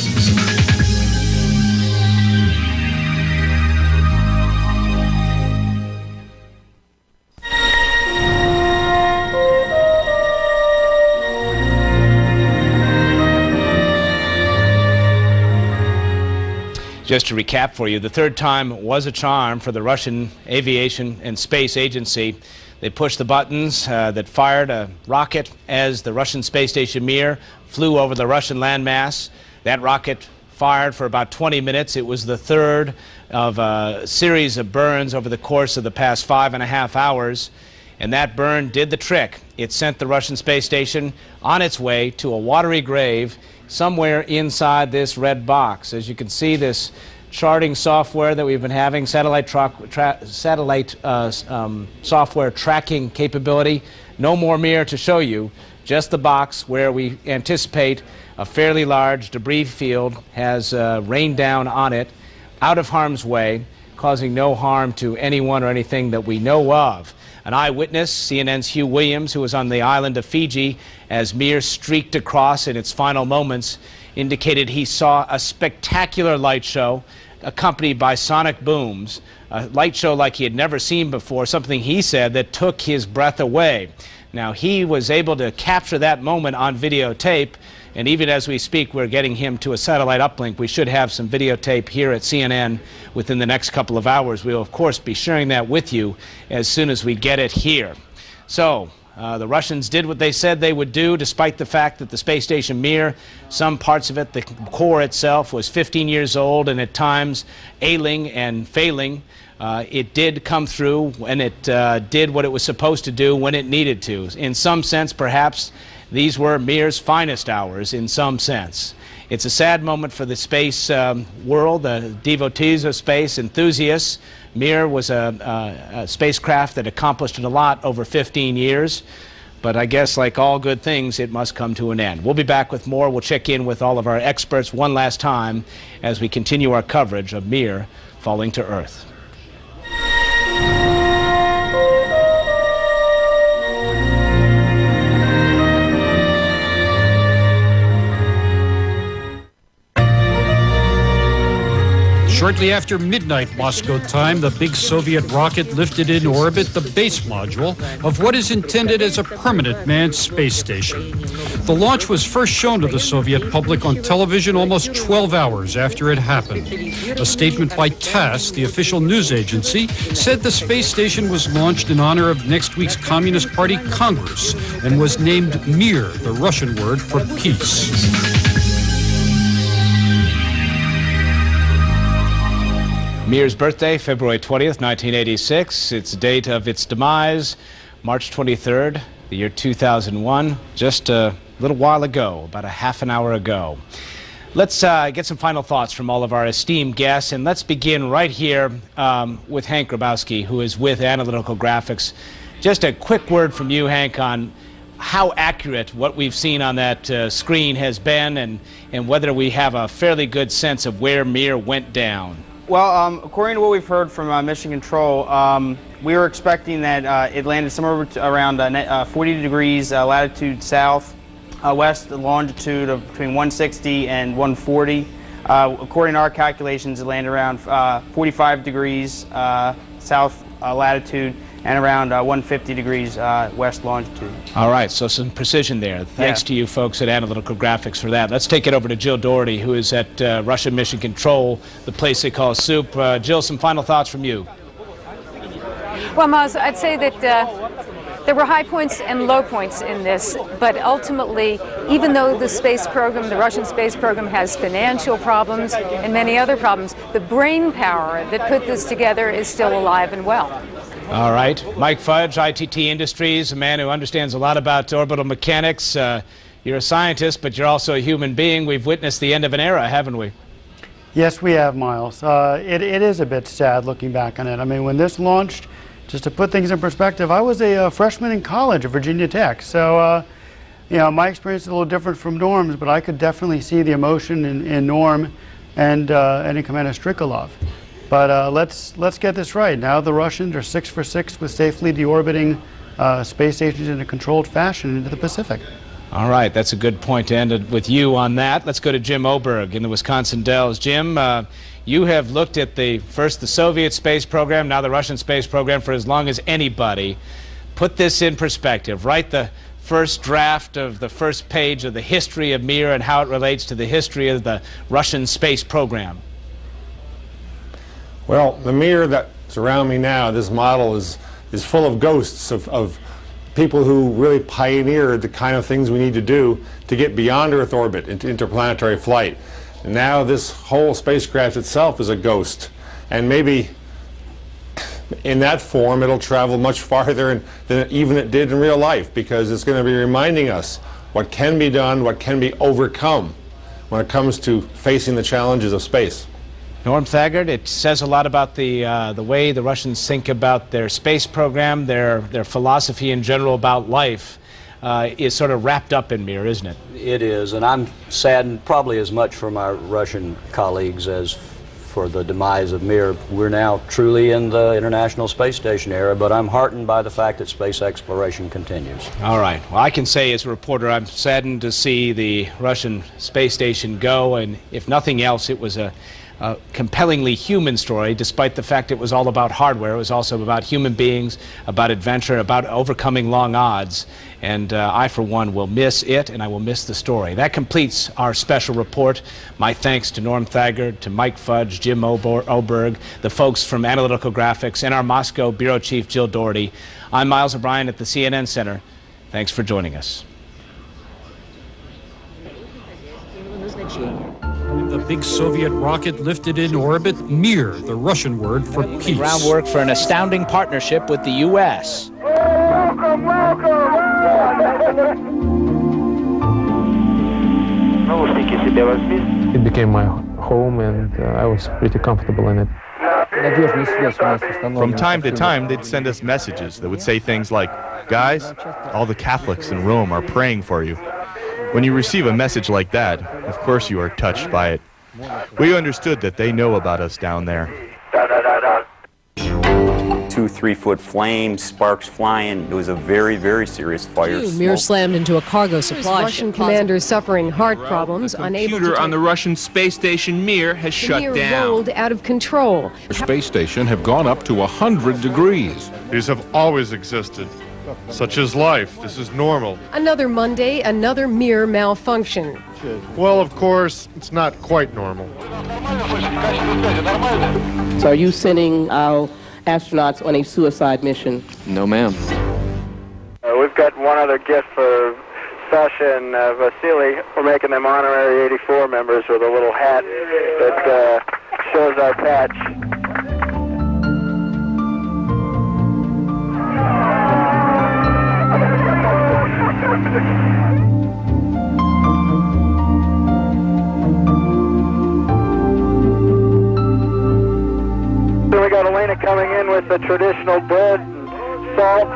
Just to recap for you, the third time was a charm for the Russian Aviation and Space Agency. They pushed the buttons that fired a rocket as the Russian space station Mir flew over the Russian landmass. That rocket fired for about 20 minutes. It was the third of a series of burns over the course of the past 5.5 hours. And that burn did the trick. It sent the Russian space station on its way to a watery grave somewhere inside this red box. As you can see, this charting software that we've been having, satellite software tracking capability, no more Mir to show you, just the box where we anticipate a fairly large debris field has rained down on it, out of harm's way, causing no harm to anyone or anything that we know of. An eyewitness, CNN's Hugh Williams, who was on the island of Fiji as Mir streaked across in its final moments, indicated he saw a spectacular light show accompanied by sonic booms, a light show like he had never seen before, something he said that took his breath away. Now, he was able to capture that moment on videotape, and even as we speak, we're getting him to a satellite uplink. We should have some videotape here at CNN within the next couple of hours. We will, of course, be sharing that with you as soon as we get it here. So, the Russians did what they said they would do, despite the fact that the space station Mir, some parts of it, the core itself, was 15 years old and at times ailing and failing. It did come through, and it did what it was supposed to do when it needed to. In some sense, perhaps, these were Mir's finest hours, in some sense. It's a sad moment for the space world, the devotees of space, enthusiasts. Mir was a spacecraft that accomplished a lot over 15 years. But I guess, like all good things, it must come to an end. We'll be back with more. We'll check in with all of our experts one last time as we continue our coverage of Mir falling to Earth. Shortly after midnight Moscow time, the big Soviet rocket lifted in orbit the base module of what is intended as a permanent manned space station. The launch was first shown to the Soviet public on television almost 12 hours after it happened. A statement by TASS, the official news agency, said the space station was launched in honor of next week's Communist Party Congress and was named Mir, the Russian word for peace. Mir's birthday, February 20th, 1986. Its date of its demise, March 23rd, the year 2001, just a little while ago, about a half an hour ago. Let's get some final thoughts from all of our esteemed guests, and let's begin right here with Hank Grabowski, who is with Analytical Graphics. Just a quick word from you, Hank, on how accurate what we've seen on that screen has been, and whether we have a fairly good sense of where Mir went down. Well, according to what we've heard from Mission Control, we were expecting that it landed somewhere around 40 degrees latitude south, west longitude of between 160 and 140. According to our calculations, it landed around 45 degrees south latitude and around 150 degrees west longitude. All right, so some precision there. Thanks to you folks at Analytical Graphics for that. Let's take it over to Jill Doherty, who is at Russian Mission Control, the place they call Soup. Jill, some final thoughts from you. Well, Miles, I'd say that there were high points and low points in this, but ultimately, even though the space program, the Russian space program, has financial problems and many other problems, the brain power that put this together is still alive and well. All right. Mike Fudge, ITT Industries, a man who understands a lot about orbital mechanics. You're a scientist, but you're also a human being. We've witnessed the end of an era, haven't we? Yes, we have, Miles. It is a bit sad looking back on it. I mean, when this launched, Just to put things in perspective, I was a freshman in college at Virginia Tech, so you know, my experience is a little different from Norm's, but I could definitely see the emotion in Norm and in Commander Strikalov. But let's get this right. Now the Russians are 6 for 6 with safely deorbiting space stations in a controlled fashion into the Pacific. All right, that's a good point to end with you on that. Let's go to Jim Oberg in the Wisconsin Dells. Jim, you have looked at first the Soviet space program, now the Russian space program for as long as anybody. Put this in perspective. Write the first draft of the first page of the history of Mir and how it relates to the history of the Russian space program. Well, the Mir that's around me now, this model is full of ghosts of people who really pioneered the kind of things we need to do to get beyond Earth orbit into interplanetary flight. And now this whole spacecraft itself is a ghost. And maybe in that form it'll travel much farther than even it did in real life, because it's going to be reminding us what can be done, what can be overcome when it comes to facing the challenges of space. Norm Thagard, it says a lot about the way the Russians think about their space program, their philosophy in general about life is sort of wrapped up in Mir, isn't it? It is, and I'm saddened probably as much for my Russian colleagues as for the demise of Mir. We're now truly in the International Space Station era, but I'm heartened by the fact that space exploration continues. All right. Well, I can say as a reporter, I'm saddened to see the Russian space station go, and if nothing else, it was a compellingly human story, despite the fact it was all about hardware. It was also about human beings, about adventure, about overcoming long odds. And I, for one, will miss it, and I will miss the story. That completes our special report. My thanks to Norm Thagard, to Mike Fudge, Jim Oberg, the folks from Analytical Graphics, and our Moscow Bureau Chief, Jill Doherty. I'm Miles O'Brien at the CNN Center. Thanks for joining us. The big Soviet rocket lifted in orbit, Mir, the Russian word for peace. Groundwork for an astounding partnership with the U.S. Welcome, welcome! It became my home, and I was pretty comfortable in it. From time to time, they'd send us messages that would say things like, "Guys, all the Catholics in Rome are praying for you." When you receive a message like that, of course you are touched by it. We understood that they know about us down there. 2-3 foot flames, sparks flying. It was a very, very serious fire. Mir slammed into a cargo supply Russian ship. commanders suffering heart problems, unable to. The computer on the Russian space station Mir has shut Mir down. rolled out of control. The space station have gone up to 100 degrees. These have always existed. Such is life. This is normal. Another Monday, another Mir malfunction. Well, of course, it's not quite normal. So are you sending our astronauts on a suicide mission? No, ma'am. We've got one other gift for Sasha and Vasily. We're making them honorary 84 members with a little hat that shows our patch. Then we got Elena coming in with the traditional bread and salt.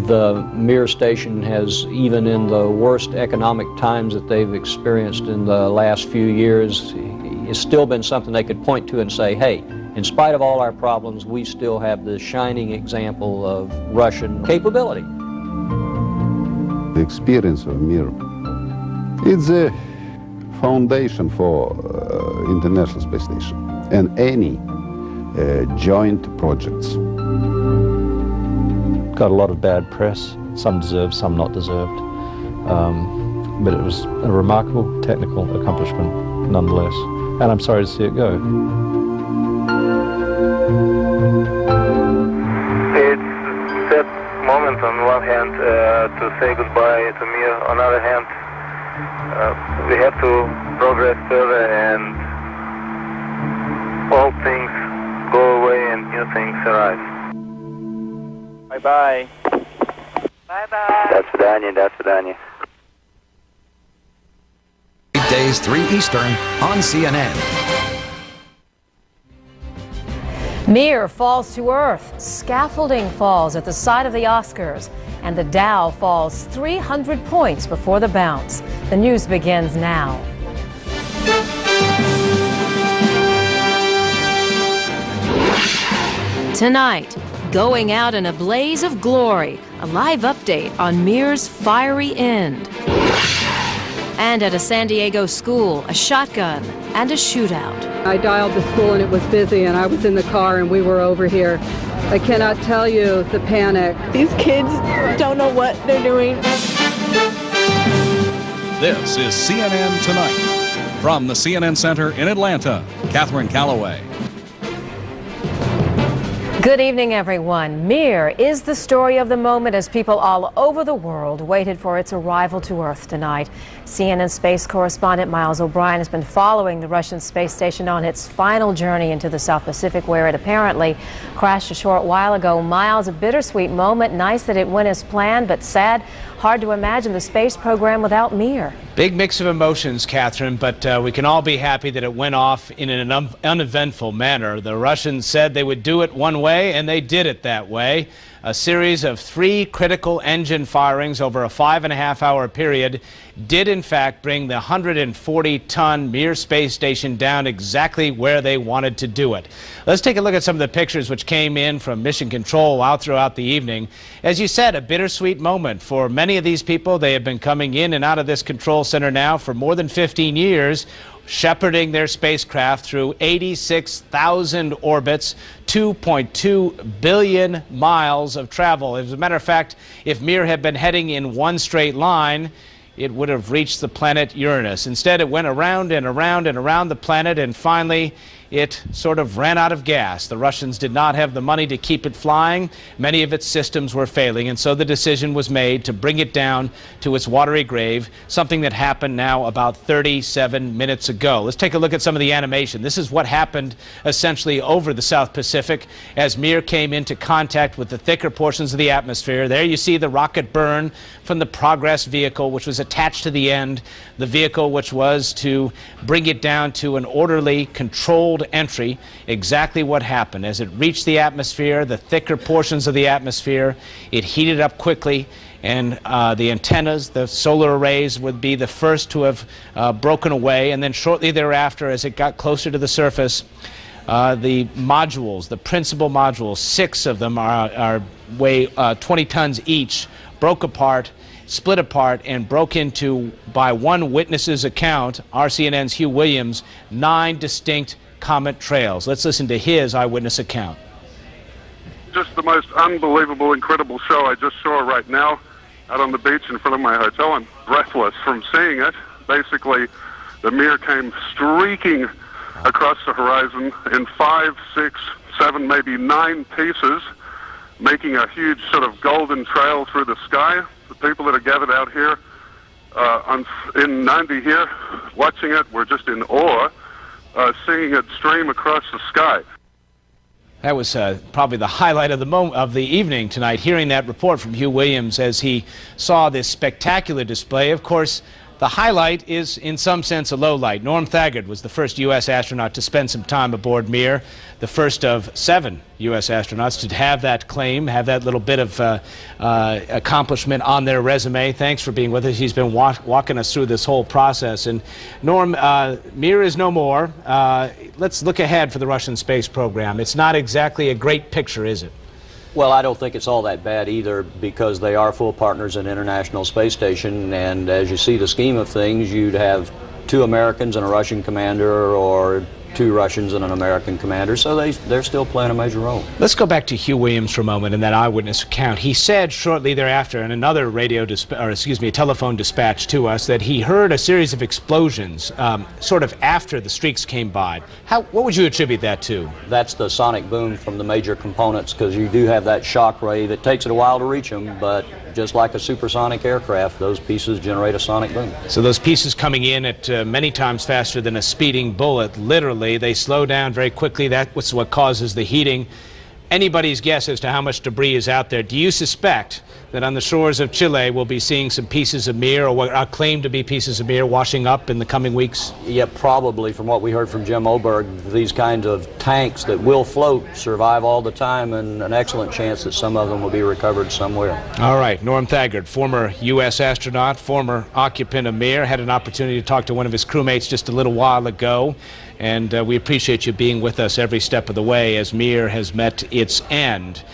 The Mir station has, even in the worst economic times that they've experienced in the last few years, it's still been something they could point to and say, hey, in spite of all our problems, we still have this shining example of Russian capability. The experience of Mir, it's a foundation for International Space Station and any joint projects. Got a lot of bad press, some deserved, some not deserved. But it was a remarkable technical accomplishment nonetheless, and I'm sorry to see it go. It's a sad moment on one hand to say goodbye to Mir. On the other hand, we have to progress further and all things go away and new things arise. Bye-bye. Bye-bye. До свидания, до свидания. Weekdays 3 Eastern on CNN. Mir falls to earth, scaffolding falls at the site of the Oscars, and the Dow falls 300 points before the bounce. The news begins now. Tonight, going out in a blaze of glory, a live update on Mir's fiery end. And at a San Diego school, a shotgun and a shootout. I dialed the school and it was busy, and I was in the car and we were over here. I cannot tell you the panic. These kids don't know what they're doing. This is CNN Tonight. From the CNN Center in Atlanta, Catherine Calloway. Good evening, everyone. Mir is the story of the moment as people all over the world waited for its arrival to Earth tonight. CNN space correspondent Miles O'Brien has been following the Russian space station on its final journey into the South Pacific, where it apparently crashed a short while ago. Miles, a bittersweet moment. Nice that it went as planned, but sad. Hard to imagine the space program without Mir. Big mix of emotions, Catherine, but we can all be happy that it went off in an uneventful manner. The Russians said they would do it one way, and they did it that way. A series of 3 critical engine firings over a 5.5-hour period did in fact bring the 140-ton Mir space station down exactly where they wanted to do it. Let's take a look at some of the pictures which came in from Mission Control out throughout the evening. As you said, a bittersweet moment for many of these people. They have been coming in and out of this control center now for more than 15 years, shepherding their spacecraft through 86,000 orbits, 2.2 billion miles of travel. As a matter of fact, if Mir had been heading in one straight line, it would have reached the planet Uranus. Instead, it went around and around and around the planet, and finally it sort of ran out of gas. The Russians did not have the money to keep it flying. Many of its systems were failing, and so the decision was made to bring it down to its watery grave, something that happened now about 37 minutes ago. Let's take a look at some of the animation. This is what happened essentially over the South Pacific as Mir came into contact with the thicker portions of the atmosphere. There you see the rocket burn from the Progress vehicle, which was attached to the end, the vehicle which was to bring it down to an orderly, controlled entry. Exactly what happened. As it reached the atmosphere, the thicker portions of the atmosphere, it heated up quickly, and the antennas, the solar arrays, would be the first to have broken away, and then shortly thereafter, as it got closer to the surface, the modules, the principal modules, 6 of them weigh 20 tons each, broke apart, split apart, and broke into, by one witness's account, RCNN's Hugh Williams, 9 distinct comet trails. Let's listen to his eyewitness account. Just the most unbelievable, incredible show I just saw right now out on the beach in front of my hotel. I'm breathless from seeing it. Basically, the Mir came streaking across the horizon in 5, 6, 7, maybe 9 pieces, making a huge sort of golden trail through the sky. The people that are gathered out here in Nandi here, watching it, were just in awe, seeing it stream across the sky. That was probably the highlight of the evening tonight, hearing that report from Hugh Williams as he saw this spectacular display. Of course, the highlight is, in some sense, a low light. Norm Thagard was the first U.S. astronaut to spend some time aboard Mir, the first of 7 U.S. astronauts to have that claim, have that little bit of accomplishment on their resume. Thanks for being with us. He's been walking us through this whole process. And Norm, Mir is no more. Let's look ahead for the Russian space program. It's not exactly a great picture, is it? Well, I don't think it's all that bad either, because they are full partners in the International Space Station, and as you see the scheme of things, you'd have 2 Americans and a Russian commander, or 2 Russians and an American commander, so they're still playing a major role. Let's go back to Hugh Williams for a moment in that eyewitness account. He said shortly thereafter in another telephone dispatch to us that he heard a series of explosions sort of after the streaks came by. What would you attribute that to? That's the sonic boom from the major components, because you do have that shock ray that takes it a while to reach them, but just like a supersonic aircraft, those pieces generate a sonic boom. So those pieces coming in at many times faster than a speeding bullet, literally, they slow down very quickly. That's what causes the heating. anybody's guess as to how much debris is out there. Do you suspect that on the shores of Chile we'll be seeing some pieces of Mir, or what are claimed to be pieces of Mir, washing up in the coming weeks? Yeah, probably. From what we heard from Jim Oberg, these kinds of tanks that will float survive all the time, and an excellent chance that some of them will be recovered somewhere. All right, Norm Thagard, former U.S. astronaut, former occupant of Mir, had an opportunity to talk to one of his crewmates just a little while ago, and we appreciate you being with us every step of the way as Mir has met its end.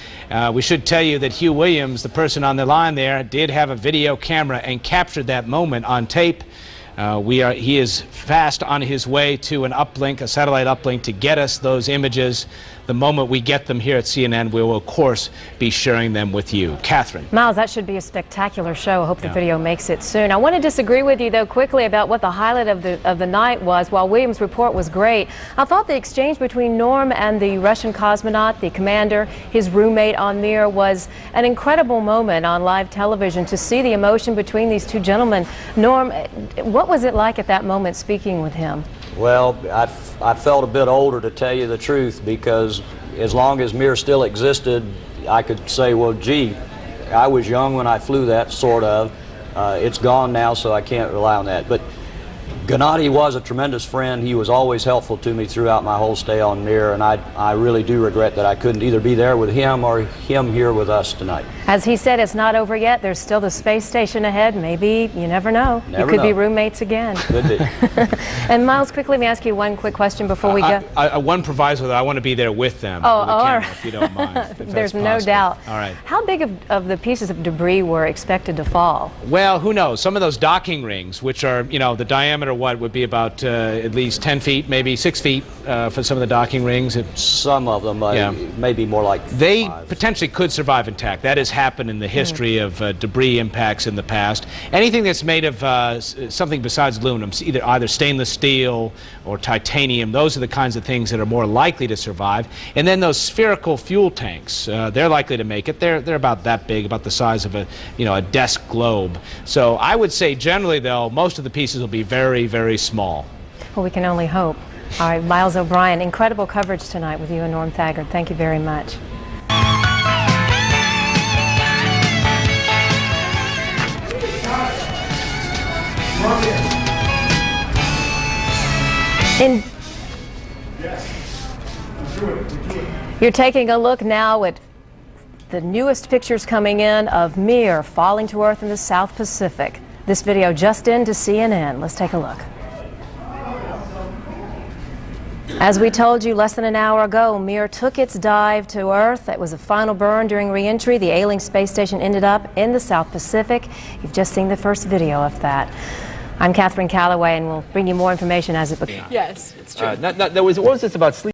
We should tell you that Hugh Williams, the person on the line there, did have a video camera and captured that moment on tape. He is fast on his way to an uplink, a satellite uplink, to get us those images. The moment we get them here at CNN, we will, of course, be sharing them with you. Catherine. Miles, that should be a spectacular show. I hope the video makes it soon. I want to disagree with you, though, quickly about what the highlight of the night was. While Williams' report was great, I thought the exchange between Norm and the Russian cosmonaut, the commander, his roommate on Mir, was an incredible moment on live television to see the emotion between these two gentlemen. Norm, what was it like at that moment speaking with him? Well, I felt a bit older, to tell you the truth, because as long as Mir still existed, I could say, well, gee, I was young when I flew that, sort of. It's gone now, so I can't rely on that. But Gennady was a tremendous friend. He was always helpful to me throughout my whole stay on Mir, and I really do regret that I couldn't either be there with him or him here with us tonight. As he said, it's not over yet. There's still the space station ahead. Maybe, you never know. You could be roommates again. Could be. And Miles, quickly, let me ask you one quick question before we go. One proviso, that I want to be there with them. Oh, all camera, right. if you don't mind. There's no doubt. All right. How big of the pieces of debris were expected to fall? Well, who knows? Some of those docking rings, which are, you know, the diameter, would be about at least 10 feet, maybe 6 feet for some of the docking rings. Some of them, maybe more like 5. They potentially could survive intact. That has happened in the history of debris impacts in the past. Anything that's made of something besides aluminum, either stainless steel or titanium, those are the kinds of things that are more likely to survive. And then those spherical fuel tanks, they're likely to make it. They're about that big, about the size of a desk globe. So I would say generally, though, most of the pieces will be very, very small. Well, we can only hope. All right, Miles O'Brien, incredible coverage tonight with you and Norm Thagard. Thank you very much. You're taking a look now at the newest pictures coming in of Mir falling to Earth in the South Pacific. This video just into CNN. Let's take a look. As we told you less than an hour ago, Mir took its dive to Earth. That was a final burn during reentry. The ailing space station ended up in the South Pacific. You've just seen the first video of that. I'm Catherine Calloway, and we'll bring you more information as it becomes. Yes, it's true. What was this about sleep?